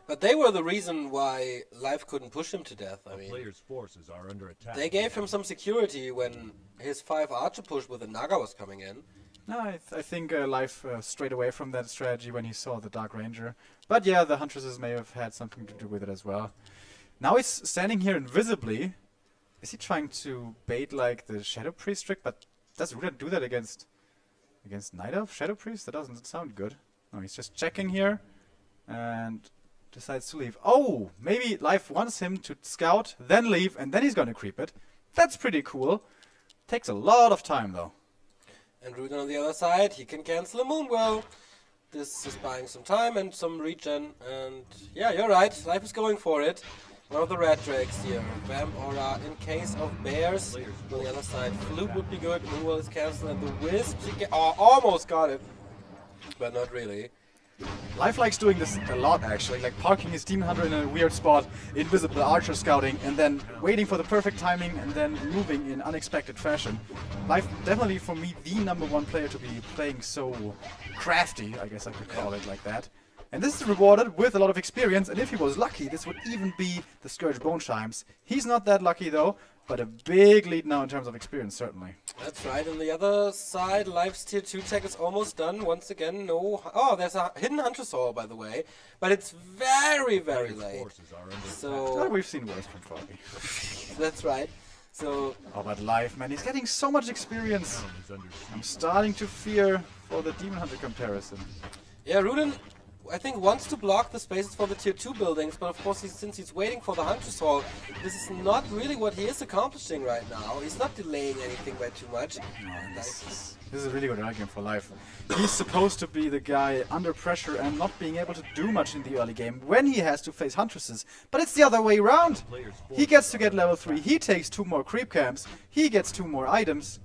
But they were the reason why Life couldn't push him to death. I mean, player's forces are under attack. They gave him some security when his 5 archer push with the Naga was coming in. No, I think Life strayed away from that strategy when he saw the Dark Ranger. But yeah, the Huntresses may have had something to do with it as well. Now he's standing here invisibly. Is he trying to bait like the Shadow Priest trick? But does Rudan do that against Night Elf Shadow Priest? That doesn't sound good. No, he's just checking here and decides to leave. Oh, maybe Life wants him to scout, then leave, and then he's gonna creep it. That's pretty cool. Takes a lot of time though. And Rudan on the other side, he can cancel a Moonwell. This is buying some time and some regen, and yeah, you're right, Life is going for it. One of the red drakes here. Vamp Aura in case of bears. On the other side, Flute would be good. Moonwell is cancelled, and the Wisps, he almost got it. But not really. Life likes doing this a lot, actually, like parking his Demon Hunter in a weird spot, invisible archer scouting, and then waiting for the perfect timing, and then moving in unexpected fashion. Life, definitely for me, the #1 player to be playing so crafty, I guess I could call it like that. And this is rewarded with a lot of experience, and if he was lucky, this would even be the Scourge Bone Chimes. He's not that lucky though. but a big lead now in terms of experience, certainly. That's right. On the other side, Life's tier 2 tech is almost done. Once again, no... Oh, there's a hidden Huntress Hall, by the way. But it's very, very late. Forces are under Oh, So... we've seen worse from Foggy. That's right. So... Oh, but Life, man, he's getting so much experience. attack. Is under siege. I'm starting to fear for the Demon Hunter comparison. Yeah, Rudan, I think, wants to block the spaces for the tier 2 buildings, but of course, since he's waiting for the Huntress Hall, this is not really what he is accomplishing right now. He's not delaying anything by too much. This is a really good argument for Life. He's supposed to be the guy under pressure and not being able to do much in the early game when he has to face Huntresses. But it's the other way around. He gets to get level 3, he takes 2 more creep camps, he gets 2 more items.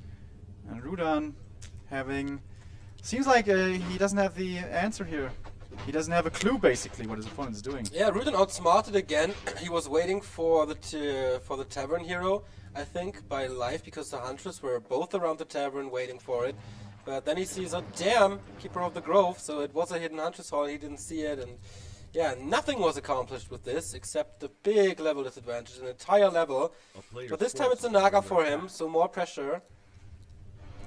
And Rudan having... Seems like he doesn't have the answer here. He doesn't have a clue, basically, what his opponent's doing. Yeah, Rudan outsmarted again. He was waiting for the Tavern Hero, I think, by Life, because the Huntress were both around the Tavern waiting for it. But then he sees, oh damn, Keeper of the Grove, so it was a hidden Huntress Hall, he didn't see it, and yeah, nothing was accomplished with this, except the big level disadvantage, an entire level. A player's But this time it's a forces are Naga under for attack. him, so more pressure.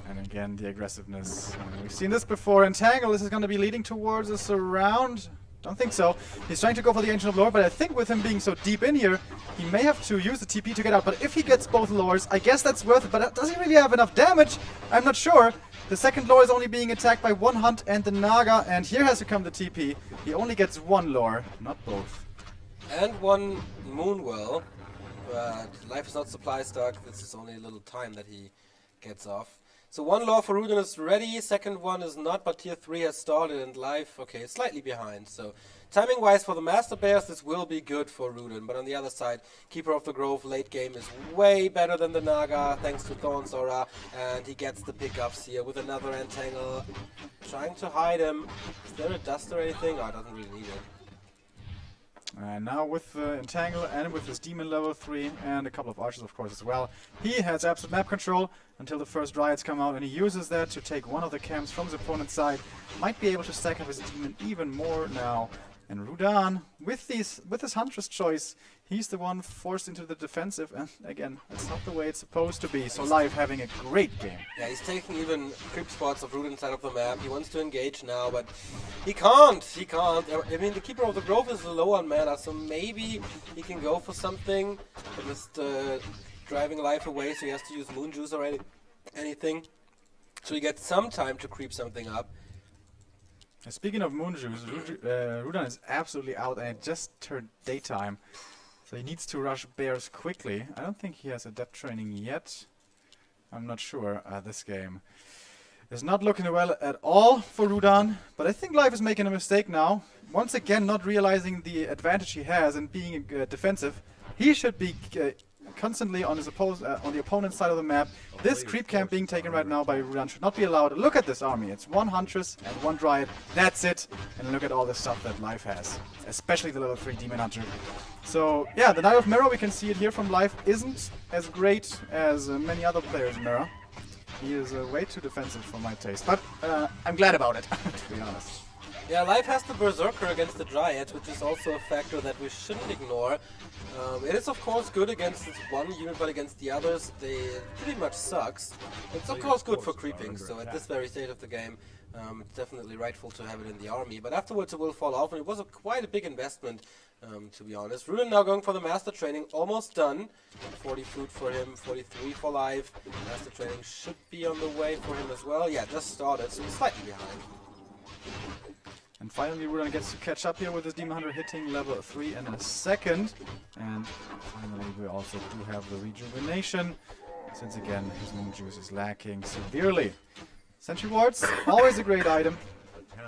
And again, the aggressiveness. We've seen this before. Entangle, this is going to be leading towards a surround. Don't think so. He's trying to go for the Ancient of Lore, but I think with him being so deep in here, he may have to use the TP to get out. But if he gets both lores, I guess that's worth it. But does he really have enough damage? I'm not sure. The second lore is only being attacked by one Hunt and the Naga, and here has to come the TP. He only gets one lore, not both. And one Moonwell, but Life is not supply stock, this is only a little time that he gets off. So one lore for Rudan is ready, second one is not, but tier 3 has started and Life, okay, slightly behind. So timing wise for the Master Bears, this will be good for Rudan, but on the other side, Keeper of the Grove late game is way better than the Naga, thanks to Thorn's Aura, and he gets the pickups here with another Entangle, trying to hide him. Is there a dust or anything? Oh, it doesn't really need it. And now with the Entangle and with his Demon level 3 and a couple of Archers of course as well, he has absolute map control until the first Dryads come out, and he uses that to take one of the camps from his opponent's side. Might be able to stack up his Demon even more now. And Rudan, with his Huntress choice, he's the one forced into the defensive, and again, that's not the way it's supposed to be. So Live having a great game. Yeah, he's taking even creep spots of Rudan's side of the map. He wants to engage now, but he can't. He can't. I mean, the Keeper of the Grove is low on mana, so maybe he can go for something. But just driving Life away, so he has to use Moon Juice or anything. So he gets some time to creep something up. Speaking of Moon Juice, Rudan is absolutely out, and it just turned daytime. So he needs to rush bears quickly. I don't think he has adept training yet. I'm not sure. This game is not looking well at all for Rudan, but I think Life is making a mistake now. Once again, not realizing the advantage he has in being defensive. He should be constantly on his on the opponent's side of the map. This creep camp being taken right now by Rudan should not be allowed. Look at this army. It's one Huntress and one Dryad. That's it. And look at all the stuff that Life has, especially the level 3 Demon Hunter. So yeah, the Knight of Mirror, we can see it here from Life, isn't as great as many other players in Mirror. He is way too defensive for my taste, but I'm glad about it, to be honest. Yeah, Life has the Berserker against the Dryad, which is also a factor that we shouldn't ignore. It is of course good against this one unit, but against the others, they pretty much sucks. It's of course good for creeping, so at this very stage of the game, it's definitely rightful to have it in the army. But afterwards it will fall off, and it was quite a big investment, to be honest. Rudan now going for the Master Training, almost done. 40 food for him, 43 for Life. Master Training should be on the way for him as well. Yeah, just started, so he's slightly behind. And finally Rudan gets to catch up here with his Demon Hunter hitting level 3 in a second. And finally we also do have the rejuvenation, since again his Moon Juice is lacking severely. Sentry Wards, always a great item.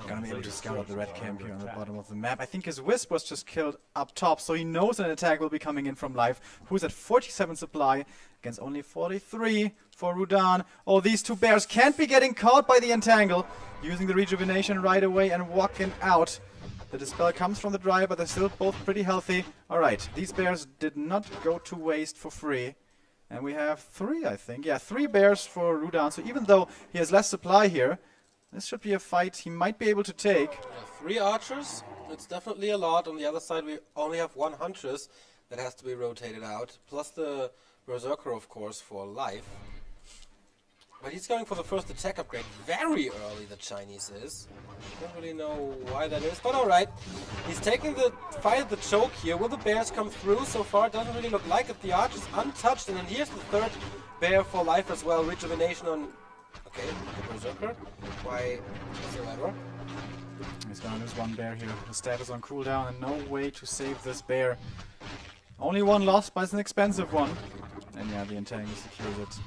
Gonna be able to scout out the red camp here on the bottom of the map. I think his Wisp was just killed up top, so he knows an attack will be coming in from Life, who's at 47 supply against only 43 for Rudan. Oh, these two bears can't be getting caught by the Entangle. Using the rejuvenation right away and walking out. The Dispel comes from the Dryad, but they're still both pretty healthy. Alright, these bears did not go to waste for free. And we have 3, I think. Yeah, 3 bears for Rudan. So even though he has less supply here, this should be a fight he might be able to take. Yeah, 3 Archers, it's definitely a lot. On the other side we only have 1 Huntress that has to be rotated out. Plus the Berserker, of course, for life. But he's going for the first attack upgrade very early, the Chinese is. Don't really know why that is, but alright. He's taking the fight at the choke here. Will the bears come through? So far, it doesn't really look like it. The arch is untouched, and then here's the third bear for life as well. Rejuvenation on... Okay, the Berserker. Why whatsoever? He's gonna lose one bear here. The stab is on cooldown and no way to save this bear. Only one loss, but it's an expensive one. And yeah, the Entangle secures it.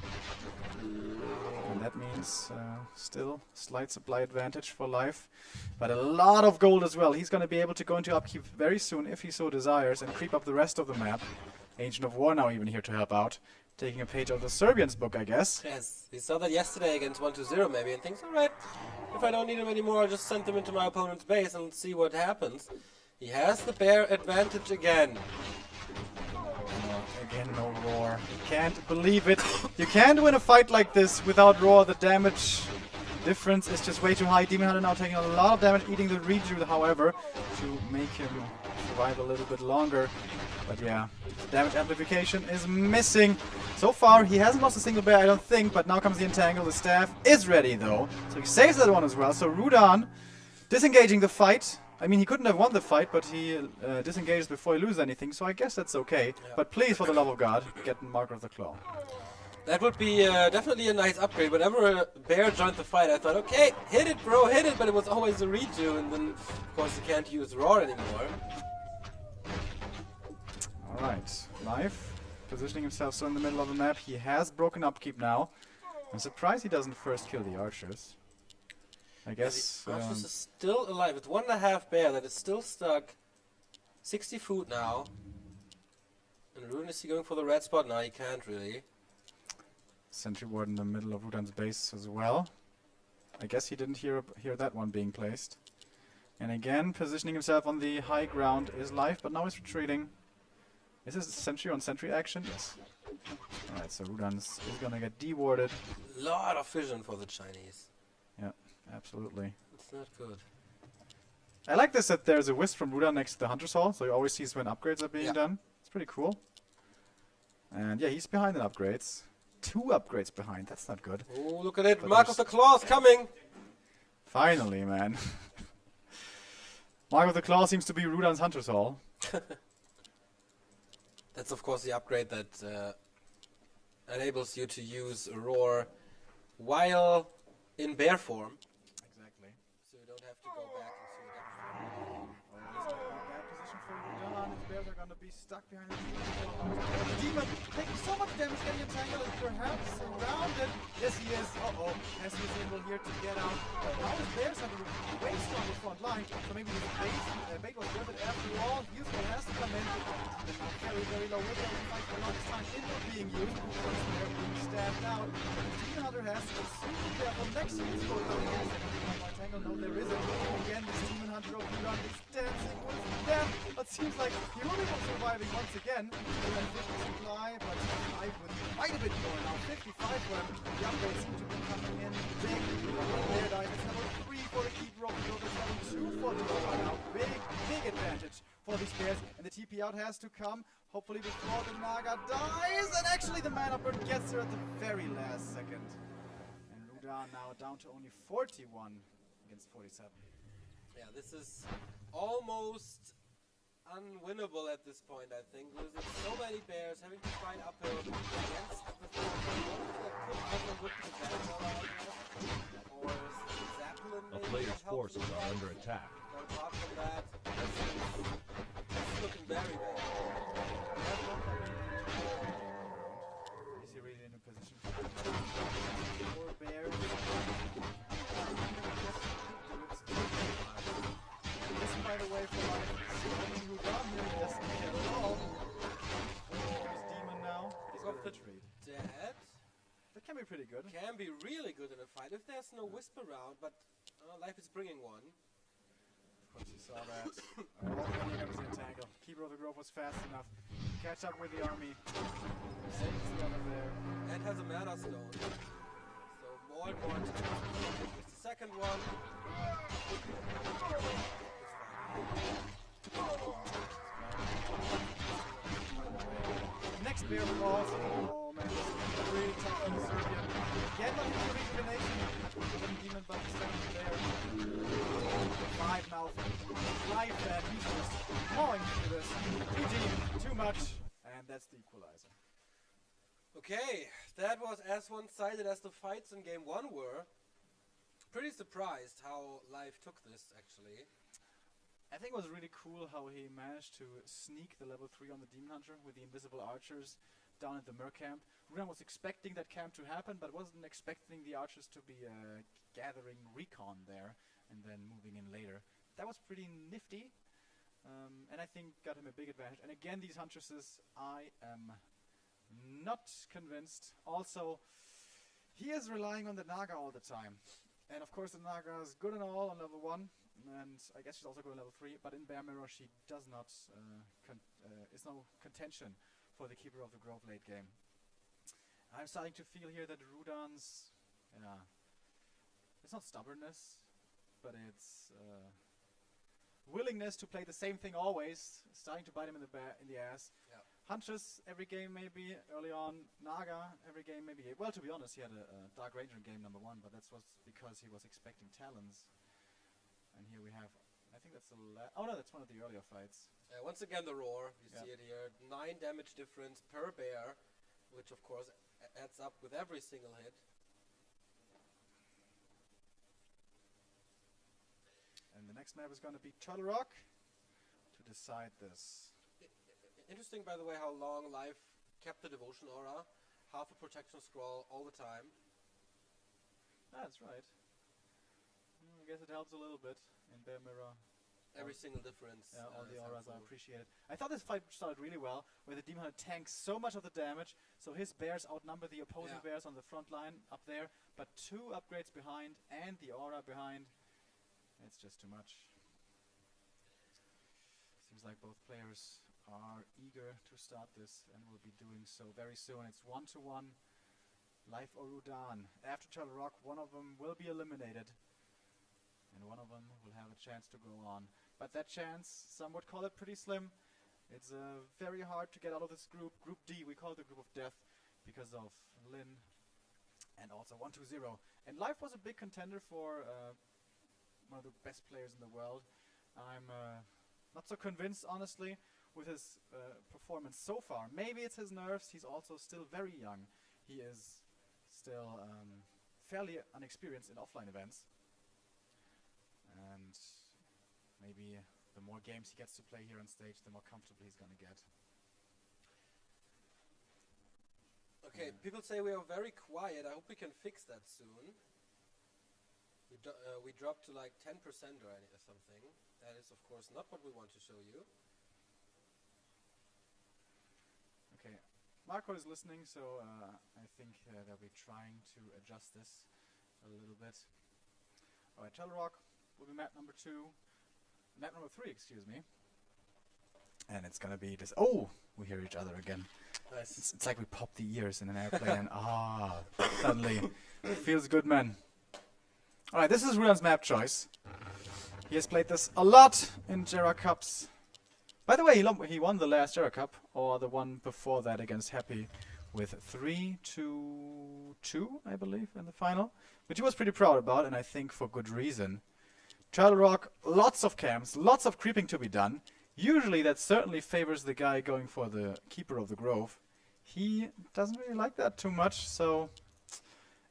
And that means still slight supply advantage for life. But a lot of gold as well. He's gonna be able to go into upkeep very soon if he so desires and creep up the rest of the map. Agent of War now even here to help out. Taking a page out of the Serbians book, I guess. Yes, he saw that yesterday against 1-2-0 maybe and thinks, alright, if I don't need him anymore, I'll just send him into my opponent's base and see what happens. He has the bear advantage again. Again, no roar. You can't believe it. You can't win a fight like this without roar. The damage difference is just way too high. Demon Hunter now taking a lot of damage, eating the reju, however, to make him survive a little bit longer. But yeah, damage amplification is missing. So far, he hasn't lost a single bear, I don't think, but now comes the Entangle. The staff is ready, though. So he saves that one as well. So Rudan disengaging the fight. I mean, he couldn't have won the fight, but he disengages before he loses anything, so I guess that's okay. Yeah. But please, for the love of God, get Mark of the Claw. That would be definitely a nice upgrade. Whenever a bear joined the fight, I thought, okay, hit it, bro, hit it, but it was always a redo, and then, of course, you can't use Roar anymore. Alright, Life positioning himself so in the middle of the map. He has broken upkeep now. I'm surprised he doesn't first kill the archers. I guess... The archers is still alive. It's 1.5 bear that is still stuck. 60 food now. And Rudan, is he going for the red spot? No, he can't really. Sentry ward in the middle of Rudan's base as well. I guess he didn't hear that one being placed. And again, positioning himself on the high ground is Life, but now he's retreating. Is this sentry on sentry action? Yes. Alright, so Rudan is gonna get dewarded. Lot of vision for the Chinese. Yeah, absolutely. It's not good. I like this that there's a wisp from Rudan next to the Hunter's Hall, so he always sees when upgrades are being done. It's pretty cool. And yeah, he's behind in upgrades. 2 upgrades behind, that's not good. Oh, look at it, but Mark of the Claws coming! Finally, man. Mark of the Claw seems to be Rudan's Hunter's Hall. That's of course the upgrade that enables you to use Roar while in bear form. Exactly. So you don't have to go back into it. Bad position for Rudan. His bears are gonna be stuck behind the demon. Taking so much damage, getting entangled and perhaps surrounded. Yes, he is. Uh-oh. As he is able here to get out. But now his bears have a way stronger front line. So maybe the bait was worth it after all. Useful has to come in. Very, very low. We're going to fight for a long time. It not being used. So they're being stabbed out. Demon Hunter has to be super careful. Next to his goal. Entangle. No, there isn't. Again, this Demon Hunter of Rudan is dancing with death. But seems like he will be surviving once again. And then 50 supply, but life with quite a bit more now. 55 for him. The upgrades seem to be coming in big. There dies. It's number 3 for the keeper of the group. It's number 2 for the Rudan now. Big advantage for these players. And the TP out has to come. Hopefully before the Naga dies. And actually the mana burn gets her at the very last second. And Rudan now down to only 41 against 47. Yeah, this is almost unwinnable at this point, I think. Losing so many bears, having to fight uphill against the or Zeppelin. A player's forces are under attack. But apart from that, this is looking very bad. Is he really in a position for 4 bears? This, by the way, for Life, Rudan here doesn't get at all. His demon now. He's got the trade. Dead. That can be pretty good. Can be really good in a fight if there's no wisp around, but Life is bringing one. Of course, you saw that. Here comes the Entangle. Keeper of the Grove was fast enough to catch up with the army. Saves the other there. And has a mana stone. So more and more time. Here's the second one. Next Spear falls. Oh man, this is really tough for the Serbian. Again, not into rejuvenation. Demon, but standing there. 5 now. Life, and he's just mowing through this. Too deep, too much, and that's the equalizer. Okay, that was as one-sided as the fights in game 1 were. Pretty surprised how Live took this, actually. I think it was really cool how he managed to sneak the level 3 on the Demon Hunter with the invisible archers down at the Mer camp. Rudan was expecting that camp to happen, but wasn't expecting the archers to be gathering recon there and then moving in later. That was pretty nifty, and I think got him a big advantage. And again, these Huntresses, I am not convinced. Also, he is relying on the Naga all the time. And of course the Naga is good and all on level 1, and I guess she's also good on level 3, but in Bear Mirror she does not, is no contention for the Keeper of the Grove late game. I'm starting to feel here that Rudan's, it's not stubbornness, but it's willingness to play the same thing always, starting to bite him in the ass. Yeah. Huntress every game maybe early on, Naga every game maybe. Well, to be honest, he had a Dark Ranger in game number 1, but that was because he was expecting Talons. And here we have, I think that's the oh no, that's one of the earlier fights. Once again the roar, you Yeah. see it here, 9 damage difference per bear, which of course adds up with every single hit. And the next map is going to be Turtle Rock to decide this. Interesting, by the way, how long Life kept the Devotion Aura, half a protection scroll all the time. That's right. I guess it helps a little bit in Bear Mirror. Every single difference. All the is auras are helpful. appreciated. I thought this fight started really well, where the Demon Hunter tanks so much of the damage, so his bears outnumber the opposing bears on the front line up there, but 2 upgrades behind and the aura behind. It's just too much. Seems like both players are eager to start this and will be doing so very soon. It's 1-1, Life or Rudan. After Turtle Rock, one of them will be eliminated, and one of them will have a chance to go on. But that chance, some would call it pretty slim. It's very hard to get out of this group. Group D, we call it the Group of Death, because of Lin and also 1-2-0. And Life was a big contender for one of the best players in the world. I'm not so convinced, honestly, with his performance so far. Maybe it's his nerves. He's also still very young. He is still fairly unexperienced in offline events. And maybe the more games he gets to play here on stage, the more comfortable he's going to get. Okay, people say we are very quiet. I hope we can fix that soon. We dropped to like 10% or something. That is, of course, not what we want to show you. Okay, Marco is listening, so I think they'll be trying to adjust this a little bit. Alright, Turtle Rock will be map number 2. Map number 3, excuse me. And it's gonna be this. Oh! We hear each other again. Nice. It's like we pop the ears in an airplane and suddenly it feels good, man. Alright, this is Rudan's map choice. He has played this a lot in Jera Cups. By the way, he won the last Jera Cup, or the one before that against Happy, with 3-2, I believe, in the final. Which he was pretty proud about, and I think for good reason. Turtle Rock, lots of camps, lots of creeping to be done. Usually that certainly favors the guy going for the Keeper of the Grove. He doesn't really like that too much, so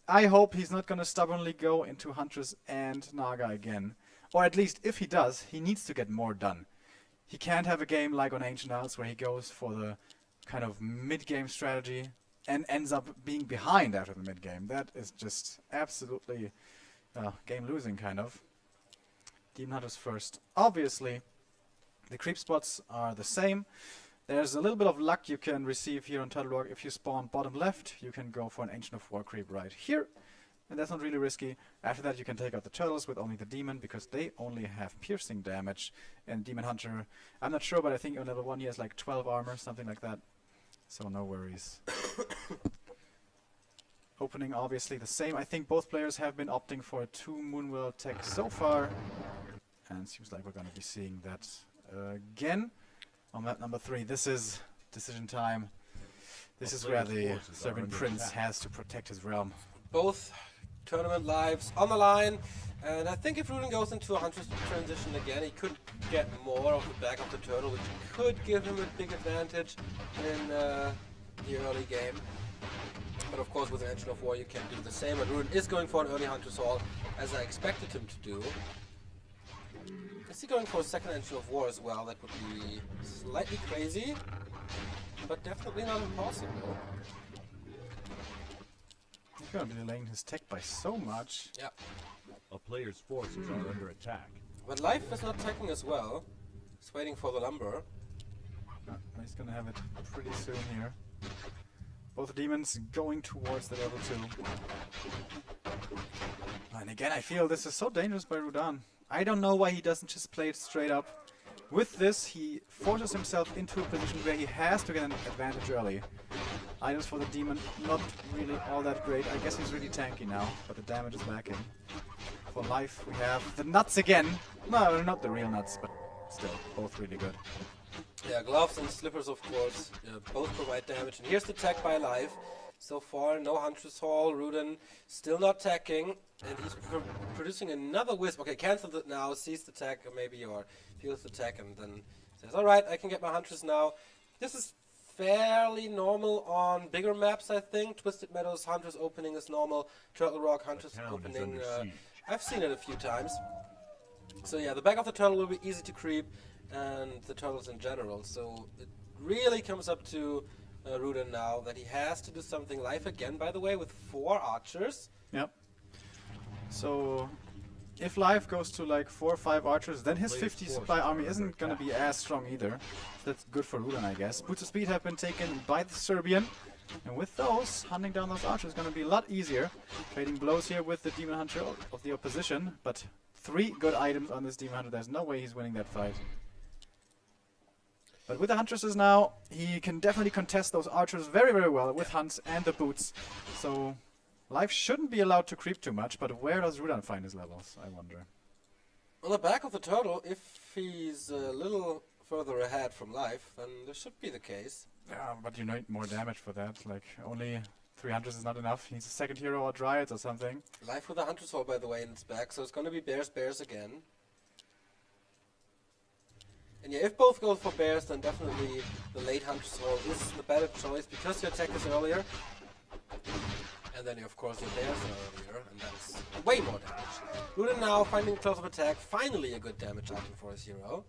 I hope he's not going to stubbornly go into Huntress and Naga again. Or at least, if he does, he needs to get more done. He can't have a game like on Ancient Isles where he goes for the kind of mid-game strategy and ends up being behind after the mid-game. That is just absolutely game-losing, kind of. Demon Hunters first. Obviously, the creep spots are the same. There's a little bit of luck you can receive here on Turtle Rock. If you spawn bottom left, you can go for an Ancient of War creep right here. And that's not really risky. After that you can take out the turtles with only the demon, because they only have piercing damage. And Demon Hunter, I'm not sure, but I think on level 1 he has like 12 armor, something like that. So no worries. Opening obviously the same. I think both players have been opting for a 2 Moonwell tech so far. And it seems like we're going to be seeing that again on map number 3. This is decision time. This is where the Serbian prince has to protect his realm. Both tournament lives on the line, and I think if Rudan goes into a Huntress transition again, he could get more of the back of the turtle, which could give him a big advantage in the early game. But of course, with an Engine of War, you can do the same, and Rudan is going for an early Huntress Hall, as I expected him to do. Is he going for a second Engine of War as well? That would be slightly crazy, but definitely not impossible. He's going to be delaying his tech by so much. Yeah. A player's forces are under attack. But Life is not attacking as well. He's waiting for the lumber. He's going to have it pretty soon here. Both demons going towards the level 2. And again, I feel this is so dangerous by Rudan. I don't know why he doesn't just play it straight up. With this, he forces himself into a position where he has to get an advantage early. Items for the demon, not really all that great. I guess he's really tanky now, but the damage is lacking. For Life, we have the nuts again. No, not the real nuts, but still, both really good. Yeah, gloves and slippers, of course, both provide damage. And here's the tech by Life. So far, no Huntress Hall. Rudan still not attacking, and he's producing another wisp. Okay, cancels it now, sees the tech, maybe, or feels the tech, and then says, alright, I can get my Huntress now. This is fairly normal on bigger maps, I think. Twisted Meadows Huntress opening is normal. Turtle Rock Huntress opening, I've seen it a few times. So yeah, the back of the turtle will be easy to creep, and the turtles in general. So it really comes up to Rudan now that he has to do something. Life again, by the way, with 4 archers. Yep. So if Life goes to like 4 or 5 archers, then his 50 supply army isn't going to be as strong either. That's good for Rudan, I guess. Boots of Speed have been taken by the Serbian. And with those, hunting down those archers is going to be a lot easier. Trading blows here with the Demon Hunter of the opposition. But 3 good items on this Demon Hunter. There's no way he's winning that fight. But with the Huntresses now, he can definitely contest those archers very, very well with Hunts and the boots. So Life shouldn't be allowed to creep too much, but where does Rudan find his levels, I wonder? On the back of the turtle, if he's a little further ahead from Life, then this should be the case. Yeah, but you need more damage for that. Like, only 300 is not enough. He needs a second hero or Dryads or something. Life with a Huntress Hall, by the way, in its back, so it's going to be bears again. And yeah, if both go for bears, then definitely the late Huntress Hall is the better choice because your attack is earlier. And then, of course, your bears are earlier, and that is way more damage. Rudan now finding close of attack, finally a good damage item for his hero.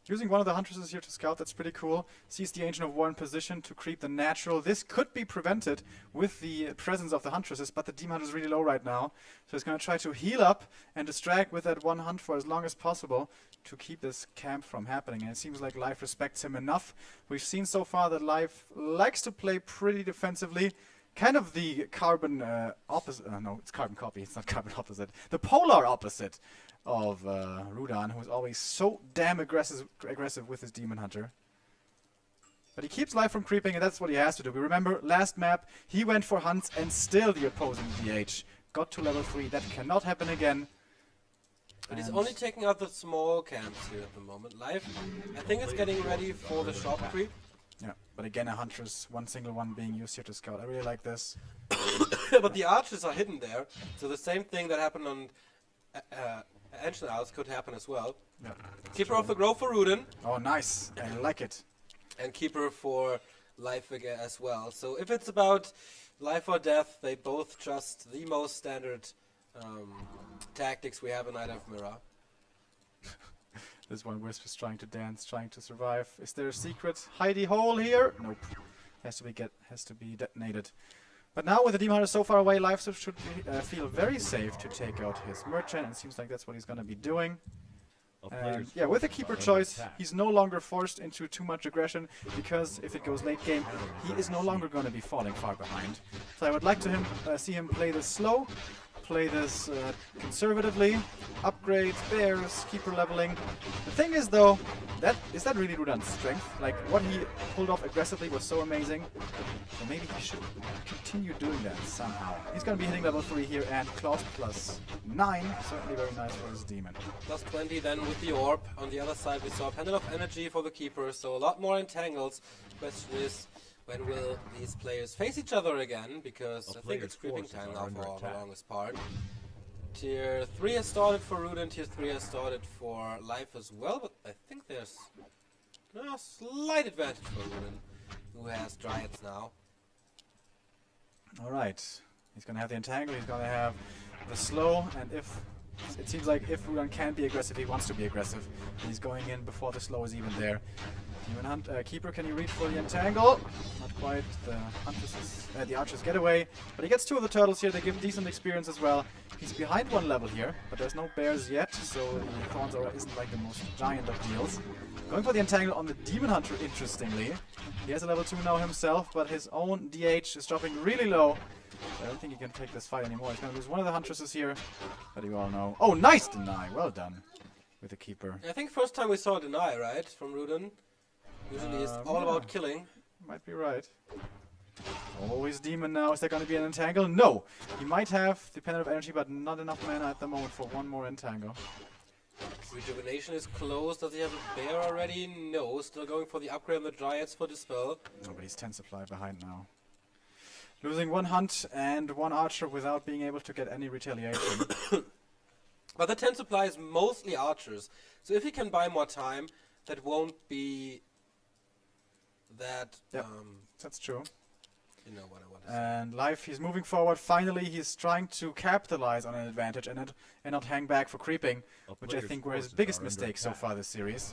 Using one of the Huntresses here to scout, that's pretty cool. Sees the Ancient of War in position to creep the natural. This could be prevented with the presence of the Huntresses, but the Demon Hunter is really low right now. So he's going to try to heal up and distract with that one hunt for as long as possible to keep this camp from happening. And it seems like Life respects him enough. We've seen so far that Life likes to play pretty defensively. Kind of the carbon opposite. No, it's carbon copy. It's not carbon opposite. The polar opposite of Rudan, who is always so damn aggressive with his Demon Hunter. But he keeps Life from creeping, and that's what he has to do. We remember last map, he went for hunts, and still the opposing DH got to level 3. That cannot happen again. But he's only taking out the small camps here at the moment. Life, I think it's getting ready for the shop creep. Yeah, but again, a Huntress, one single one being used here to scout. I really like this. But the archers are hidden there, so the same thing that happened on Ancient Isles could happen as well. Yeah, Keeper of the Grove for Rudan. Oh, nice. I like it. And Keeper for Life again as well. So if it's about life or death, they both trust the most standard tactics we have in Night of Mirror. This one Wisp is trying to dance, trying to survive. Is there a secret hidey hole here? Nope. Has to be detonated. But now with the Demon Hunter so far away, Life should feel very safe to take out his merchant, and it seems like that's what he's going to be doing. And yeah, with the Keeper choice, he's no longer forced into too much aggression, because if it goes late game, he is no longer going to be falling far behind. So I would like to see him play this slow, play this conservatively, upgrades, bears, Keeper leveling. The thing is though, is that really Rudan's strength? Like, what he pulled off aggressively was so amazing. So maybe he should continue doing that somehow. He's going to be hitting level 3 here, and Claws plus 9, certainly very nice for his demon. Plus 20 then with the orb. On the other side we saw Pendant of Energy for the Keeper, so a lot more entangles. Question is, When will these players face each other again? Because A I think it's player's creeping forces time are now under for the attack. longest part. Tier 3 has started for Rudan, Tier 3 has started for Life as well, but I think there's a slight advantage for Rudan, who has Dryads now. Alright. He's gonna have the entangle, he's gonna have the slow, and if it seems like if Rudan can be aggressive, he wants to be aggressive. And he's going in before the slow is even there. Demon Hunt Keeper, can you reach for the entangle? Not quite. The archers get away, but he gets 2 of the turtles here. They give decent experience as well. He's behind 1 level here, but there's no bears yet, so the Thorns Aura isn't like the most giant of deals. Going for the entangle on the Demon Hunter, interestingly. He has a level 2 now himself, but his own DH is dropping really low. I don't think he can take this fight anymore. He's gonna lose one of the Huntresses here, but you all know. Oh, nice deny! Well done with the Keeper. I think first time we saw a deny, right, from Rudan. Usually it's all Yeah. about killing. Might be right. Always Demon now. Is there going to be an entangle? No! He might have the Pendant of Energy, but not enough mana at the moment for 1 more entangle. Rejuvenation is closed. Does he have a bear already? No. Still going for the upgrade on the Dryads for Dispel. Oh, but he's 10 supply behind now. Losing 1 Hunt and 1 Archer without being able to get any retaliation. But the 10 supply is mostly archers. So if he can buy more time, that won't be that, Yep. That's true. you know what I want to say. And Life, he's moving forward. Finally, he's trying to capitalize on an advantage and not hang back for creeping, A which I player's think were his forces biggest are under mistakes so attack. far this series.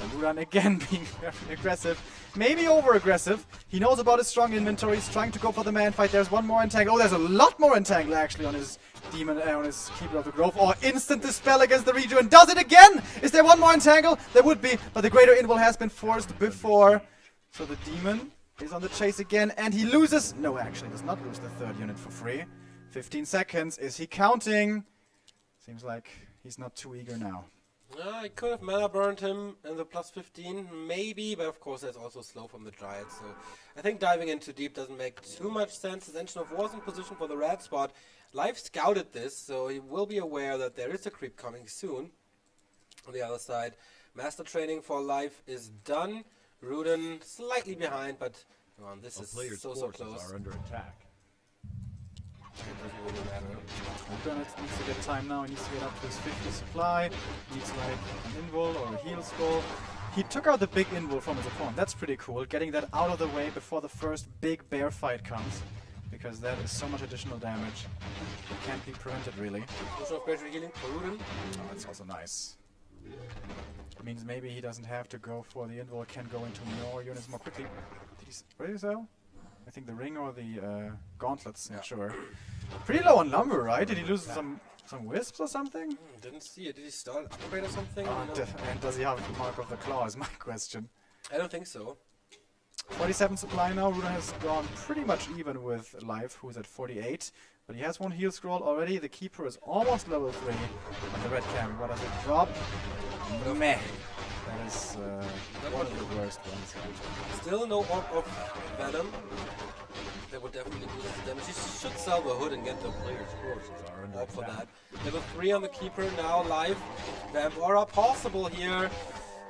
And Rudan again being very aggressive, maybe over-aggressive. He knows about his strong inventory. He's trying to go for the man fight. There's 1 more entangle. Oh, there's a lot more entangle actually on his demon, on his Keeper of the Grove. Or instant dispel against the Reju and does it again! Is there 1 more entangle? There would be, but the Greater Invul has been forced before. So the demon is on the chase again, and he loses. No, actually, does not lose the 3rd unit for free. 15 seconds. Is he counting? Seems like he's not too eager now. I could have mana burned him in the plus 15, maybe, but of course that's also slow from the Dryad, so I think diving in too deep doesn't make too much sense. His Engine of War is in position for the red spot. Life scouted this, so he will be aware that there is a creep coming soon. On the other side, Master Training for Life is done. Rudan slightly behind, but come on, this A is player's so forces close. are under attack. It doesn't really matter. Rudan needs to get time now. He needs to get up to his 50 supply. He needs like an invul or a heal scroll. He took out the big invul from his opponent. That's pretty cool. Getting that out of the way before the first big bear fight comes. Because that is so much additional damage. It can't be prevented really. Potion of Greater Healing for Rudan. Oh, that's also nice. It means maybe he doesn't have to go for the invul, can go into more units more quickly. Did he what did he sell? I think the ring or the gauntlets, not sure. Pretty low on lumber, right? Did he lose some wisps or something? Didn't see it. Did he start an upgrade or something? No. And does he have the Mark of the Claw is my question. I don't think so. 47 supply now. Rudan has gone pretty much even with Life, who's at 48. But he has 1 heal scroll already. The Keeper is almost level 3 on the red cam. What does it drop? Meh. That is one of the worst ones. Still no Orb of Venom. That would definitely boost the damage. He should sell the hood and get the Player's forces are under Orb for attack. that. Level 3 on the Keeper now live. Vamp Aura possible here.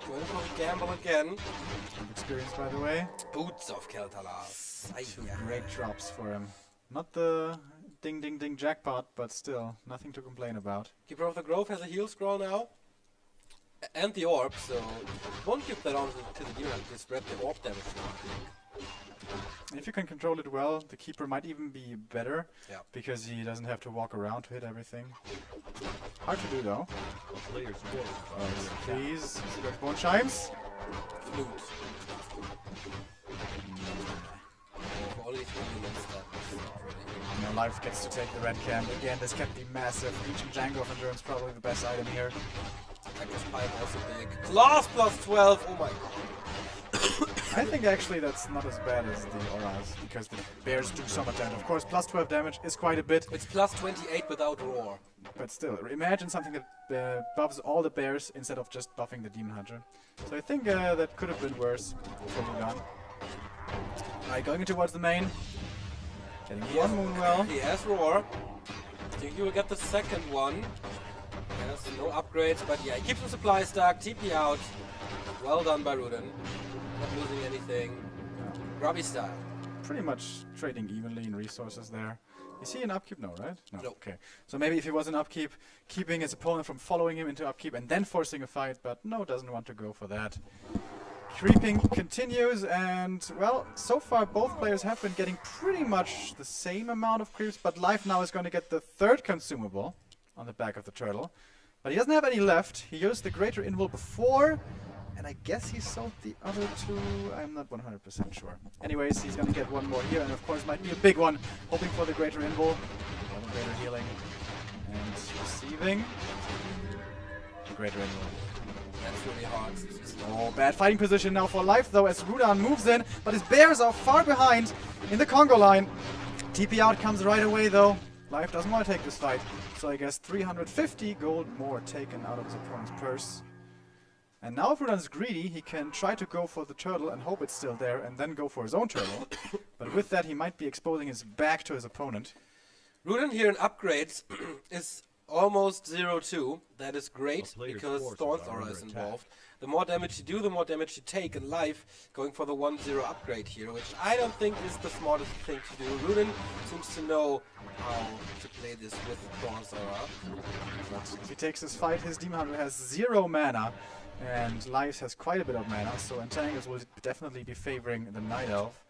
Going for the gamble again. Good experience, by the way. Boots of Keltalas. 2 great drops for him. Not the ding ding ding jackpot, but still nothing to complain about. Keeper of the Grove has a heal scroll now. And the orb, so won't give that on to the demon to spread the orb damage. And if you can control it well, the Keeper might even be better, Yeah. because he doesn't have to walk around to hit everything. Hard to do though. A player's forces are under attack. Please, see those bone chimes? Flute. For only 3 units that already. Now Life gets to take the red cam. Again, this can be massive. Ancient Django of Endurance probably the best item here. Attackers Pipe also big. Class plus 12, oh my god. I think actually that's not as bad as the auras, because the bears do so much damage. Of course, plus 12 damage is quite a bit, It's plus 28 without roar. but still, imagine something that buffs all the bears instead of just buffing the Demon Hunter. So I think that could have been worse for Rudan. Alright, going towards the main. Getting one moon well. He has roar. I think he will get the second one. Yes, no upgrades, but yeah, he keeps the supply stack, TP out. Well done by Rudan. Not losing anything. Robbie style. Pretty much trading evenly in resources there. Is he in upkeep? No, right? No. Nope. Okay. So maybe if he was in upkeep, keeping his opponent from following him into upkeep and then forcing a fight, but no, doesn't want to go for that. Creeping continues, and well, so far both players have been getting pretty much the same amount of creeps, but Life now is going to get the third consumable on the back of the turtle. But he doesn't have any left. He used the Greater Invul before, and I guess he sold the other two. I'm not 100% sure. Anyways, he's going to get one more here, and of course might be a big one, hoping for the Greater Invul. Double Greater Healing, and receiving the Greater Invul. That's really hard. Oh, bad fighting position now for Life, though, as Rudan moves in, but his bears are far behind in the Congo line. TP out comes right away, though. Life doesn't want to take this fight, so I guess 350 gold more taken out of his opponent's purse. And now if Rudan's greedy, he can try to go for the turtle and hope it's still there, and then go for his own turtle. But with that, he might be exposing his back to his opponent. Rudan here in upgrades is almost 0-2. That is great, because Thorn's Aura is involved. The more damage you do, the more damage you take in Life, going for the 1-0 upgrade here, which I don't think is the smartest thing to do. Rudan seems to know how to play this with Thorn's Aura. But if he takes this fight, his Demon Hunter has 0 mana, and Life has quite a bit of mana, so Entangles will definitely be favoring the Night Elf,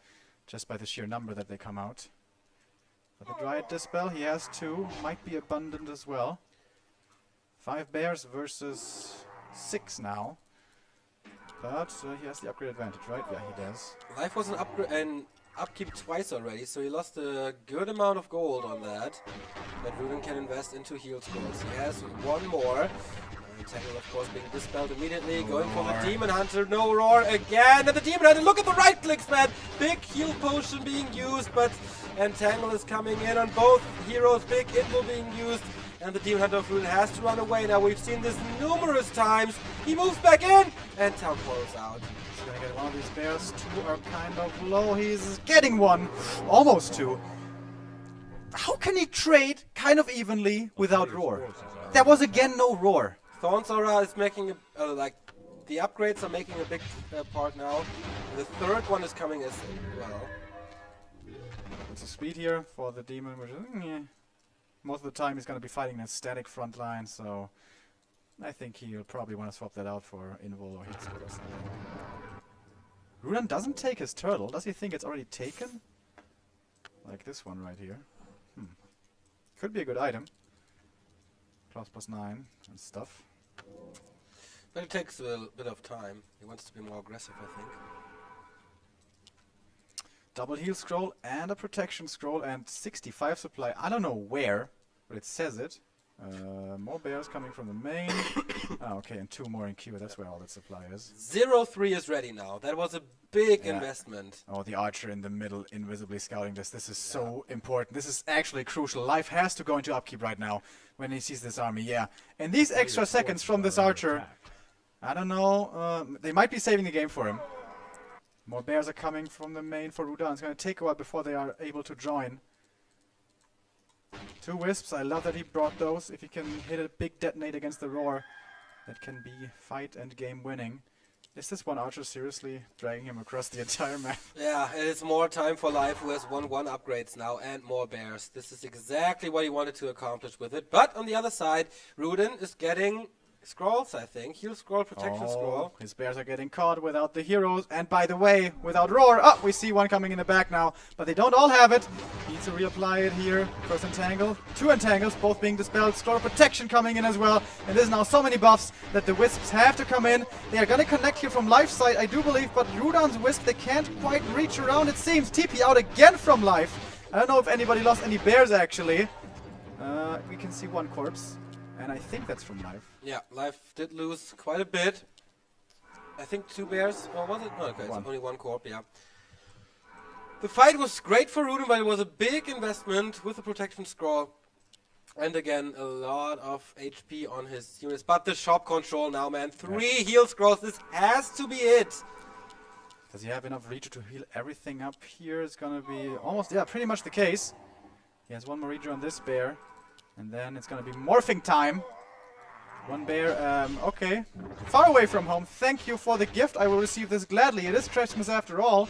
just by the sheer number that they come out. But the Dryad Dispel, he has 2, might be abundant as well. 5 bears versus 6 now. But he has the upgrade advantage, right? Yeah, he does. Life was an upkeep twice already, so he lost a good amount of gold on that. That Rudan can invest into heal scrolls. He has one more. Tangle, of course, being dispelled immediately. Going for the Demon Hunter. No roar again. And the Demon Hunter, look at the right clicks, man. Big heal potion being used, but Entangle is coming in on both heroes. Big Invul being used. And the Demon Hunter of Rudan has to run away now. We've seen this numerous times. He moves back in, and Town falls out. He's gonna get one of these bears. 2 are kind of low. He's getting one. Almost 2. How can he trade kind of evenly without roar? There was again no roar. Thorn's Aura is making the upgrades are making a big part now. The third one is coming as well. It's a speed here for the demon, which is, most of the time he's going to be fighting in a static front line, so I think he'll probably want to swap that out for Invul or Heat Sword or something. Rudan doesn't take his turtle. Does he think it's already taken? Like this one right here. Could be a good item. +9 and stuff. But it takes a bit of time. He wants to be more aggressive, I think. Double heal scroll and a protection scroll and 65 supply. I don't know where, but it says it. More bears coming from the main. Okay, and 2 more in queue. That's where all the supply is. 0-3 is ready now. That was a big investment. Oh, the archer in the middle, invisibly scouting this. This is so important. This is actually crucial. Life has to go into upkeep right now when he sees this army. Yeah, and these extra seconds from this archer, I don't know. They might be saving the game for him. More bears are coming from the main for Rudan. It's going to take a while before they are able to join. 2 wisps. I love that he brought those. If he can hit a big detonate against the roar, that can be fight and game winning. Is this one archer seriously dragging him across the entire map? Yeah, it is more time for Life, who has 1-1 upgrades now and more bears. This is exactly what he wanted to accomplish with it. But on the other side, Rudan is getting scrolls, I think. Heal scroll, protection scroll. His bears are getting caught without the heroes. And by the way, without roar. Oh, we see one coming in the back now. But they don't all have it. Needs to reapply it here. First entangle. 2 entangles, both being dispelled. Scroll of protection coming in as well. And there's now so many buffs that the wisps have to come in. They are going to connect here from Life side, I do believe. But Rudan's wisp, they can't quite reach around, it seems. TP out again from Life. I don't know if anybody lost any bears, actually. We can see 1 corpse. And I think that's from Life. Yeah, Life did lose quite a bit. I think 2 bears. Or was it? No, okay, it's only 1 corp, yeah. The fight was great for Rudan, but it was a big investment with the protection scroll. And again, a lot of HP on his units. But the shop control now, man. 3 heal scrolls. This has to be it. Does he have enough reach to heal everything up here? It's going to be almost, yeah, pretty much the case. He has 1 more reach on this bear. And then it's going to be morphing time. 1 bear, okay. Far away from home. Thank you for the gift. I will receive this gladly. It is Christmas after all.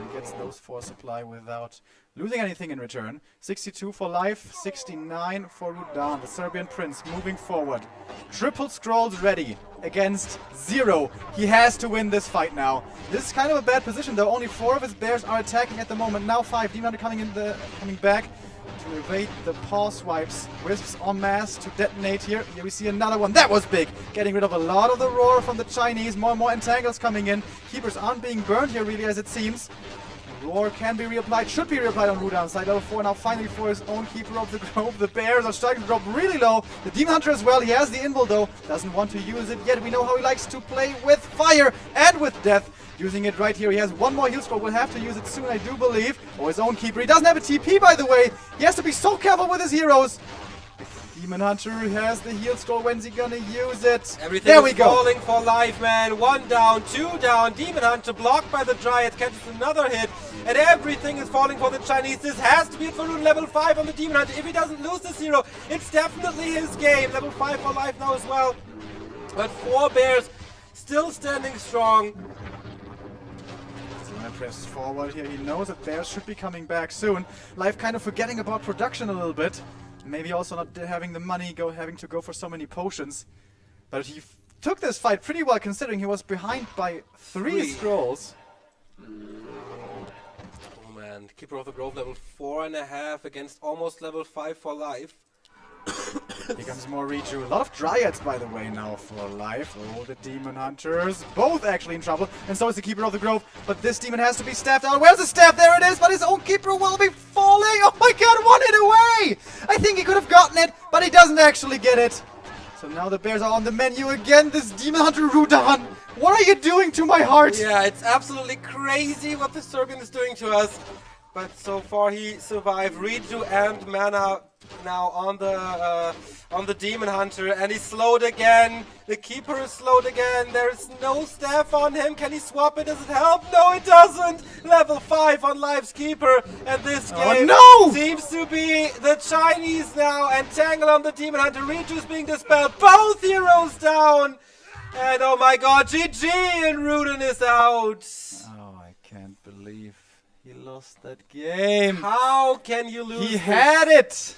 and gets those 4 supply without losing anything in return. 62 for life, 69 for Rudan, the Serbian prince, moving forward. Triple scrolls ready against 0. He has to win this fight now. This is kind of a bad position though. Only 4 of his bears are attacking at the moment. Now 5. Demon Hunter coming back to evade the paw swipes. Wisps en masse to detonate here. Here we see another one. That was big. Getting rid of a lot of the roar from the Chinese. More and more entangles coming in. Keepers aren't being burned here really, as it seems. Roar can be reapplied, should be reapplied on Rudan side level 4 now finally for his own Keeper of the Grove. The bears are starting to drop really low. The Demon Hunter as well, he has the invul though, doesn't want to use it yet. We know how he likes to play with fire and with death. Using it right here, he has one more heal scroll, will have to use it soon I do believe. Oh, his own Keeper, he doesn't have a TP by the way. He has to be so careful with his heroes. Demon Hunter has the heal scroll, when's he gonna use it? Everything is falling for life, man. 1 down, 2 down. Demon Hunter blocked by the Dryad, catches another hit. And everything is falling for the Chinese. This has to be it for Rudan level 5 on the Demon Hunter. If he doesn't lose this hero, it's definitely his game. Level 5 for life now as well. But 4 bears still standing strong. Press forward here. He knows that bears should be coming back soon. Life kind of forgetting about production a little bit. Maybe also not having the money, having to go for so many potions. But he took this fight pretty well considering he was behind by 3 scrolls. Oh man, Keeper of the Grove level 4.5 against almost level 5 for life. Here comes more Reju. A lot of Dryads, by the way, now for life. Oh, the Demon Hunters. Both actually in trouble. And so is the Keeper of the Grove. But this demon has to be staffed out. Where's the staff? There it is. But his own Keeper will be falling. Oh my god, 1 hit away. I think he could have gotten it, but he doesn't actually get it. So now the bears are on the menu again. This Demon Hunter Rudan. What are you doing to my heart? Yeah, it's absolutely crazy what the Serbian is doing to us. But so far he survived. Reju and Mana now on the Demon Hunter, and he's slowed again. The Keeper is slowed again. There's no staff on him. Can he swap it? Does it help? No, it doesn't. Level 5 on Life's Keeper, and this game seems to be the Chinese now. And Tangle on the Demon Hunter. Reju's being dispelled. Both heroes down. And oh my god, GG, and Rudan is out. Oh, I can't believe he lost that game. How can you lose? He had it.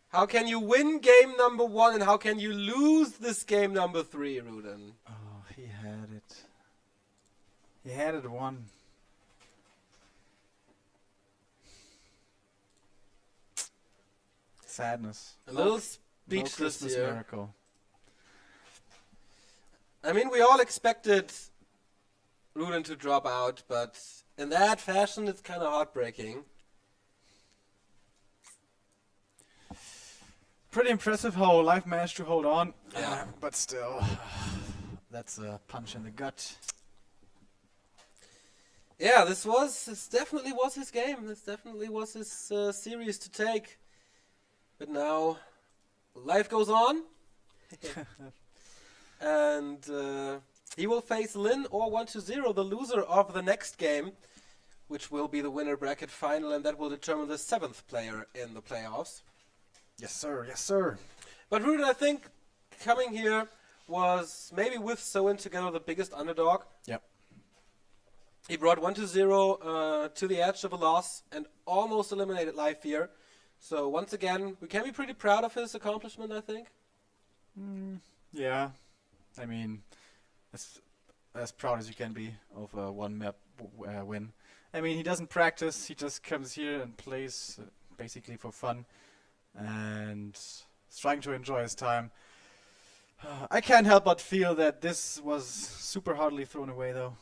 How can you win game number 1 and how can you lose this game number 3, Rudan? Oh, he had it. He had it won. Sadness. A little No speechless Christmas here. miracle. I mean, we all expected Rudan to drop out, but in that fashion, it's kind of heartbreaking. Pretty impressive how Life managed to hold on. Yeah. But still, that's a punch in the gut. Yeah, this definitely was his game. This definitely was his series to take. But now, life goes on. And he will face Lin or 1-0, the loser of the next game, which will be the winner bracket final, and that will determine the 7th player in the playoffs. Yes, sir. Yes, sir. But Rudan, I think, coming here was maybe with Soin together the biggest underdog. Yep. He brought 1-0 to the edge of a loss and almost eliminated Life here. So once again, we can be pretty proud of his accomplishment, I think. Yeah. I mean, as proud as you can be of a one map win. I mean, he doesn't practice. He just comes here and plays basically for fun. And is trying to enjoy his time. I can't help but feel that this was super hardly thrown away, though.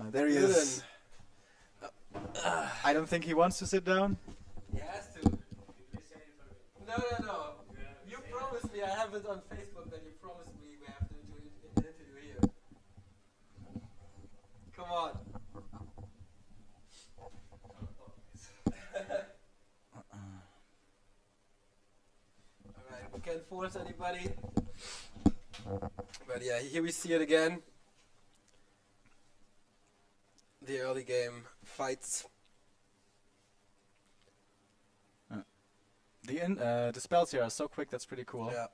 There he is. I don't think he wants to sit down. He has to. No. You promised me, I have it on Facebook, that you promised me we have to do an interview here. Come on. Alright, we can't force anybody. But yeah, here we see it again. The early game fights. The spells here are so quick, that's pretty cool. Yeah.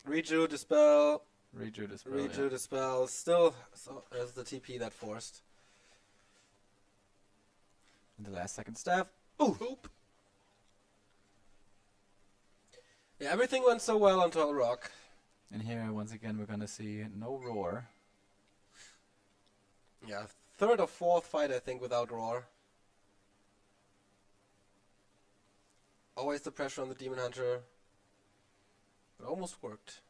Reju, Dispel. Reju, Dispel. Reju, Dispel. Still, so there's the TP that forced. And the last second staff. Ooh. Oop. Yeah, everything went so well on Tall Rock. And here, once again, we're gonna see no roar. Yeah, third or fourth fight, I think, without Roar. Always the pressure on the Demon Hunter. It almost worked.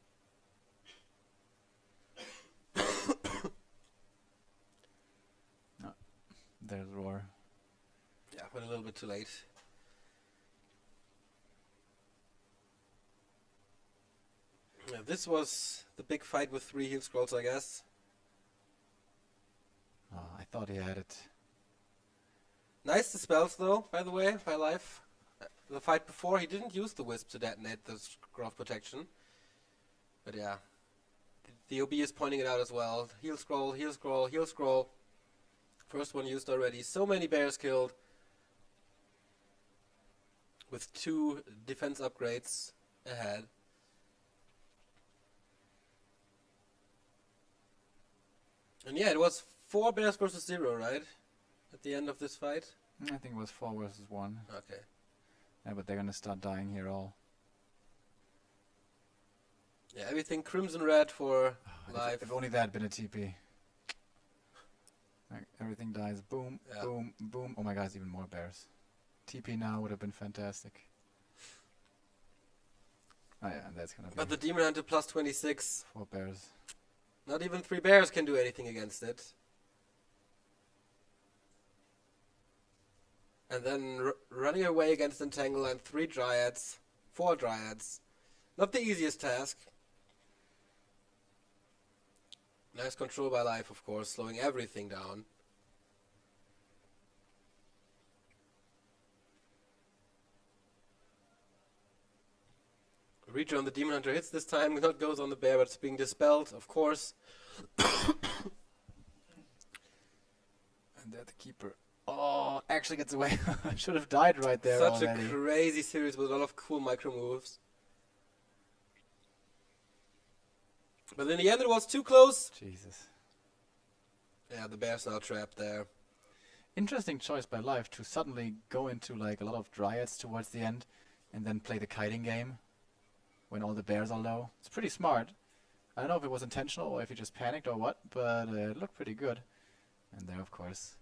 There's roar. Yeah, but a little bit too late. Yeah, this was the big fight with 3 heal scrolls, I guess. Oh, I thought he had it. Nice dispels, though, by the way, by Life. The fight before, he didn't use the Wisp to detonate the scroll of protection. But yeah, the OB is pointing it out as well. Heal scroll, heal scroll, heal scroll. First one used already. So many bears killed. With 2 defense upgrades ahead. And yeah, it was 4 bears versus 0, right? At the end of this fight? I think it was 4 versus 1. Okay. Yeah, but they're gonna start dying here all. Yeah, everything crimson red for Life. If only that had been a TP. Like, everything dies. Boom, Yeah. boom, boom. Oh my god, even more bears. TP now would have been fantastic. Oh yeah, that's gonna be But the Demon Hunter plus 26. 4 bears. Not even 3 bears can do anything against it. And then running away against Entangle and 3 Dryads. 4 Dryads. Not the easiest task. Nice control by Life, of course, slowing everything down. Reacher on the Demon Hunter hits this time, not goes on the bear, but it's being dispelled, of course. And there the keeper. Oh, actually gets away. Should have died right there Such already. a crazy series with a lot of cool micro moves. But in the end it was too close. Jesus. Yeah, the bear's now trapped there. Interesting choice by Life to suddenly go into like a lot of Dryads towards the end and then play the kiting game when all the bears are low. It's pretty smart. I don't know if it was intentional or if he just panicked or what, but it looked pretty good. And there, of course,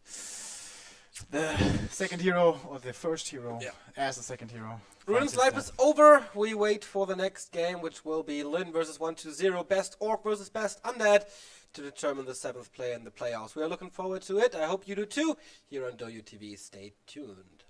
the second hero, or the first hero, Yeah. as the second hero. Rudan's finds his life death. is over. We wait for the next game, which will be Lin versus 120, Best Orc versus Best Undead, to determine the 7th player in the playoffs. We are looking forward to it. I hope you do too. Here on DouYu TV, stay tuned.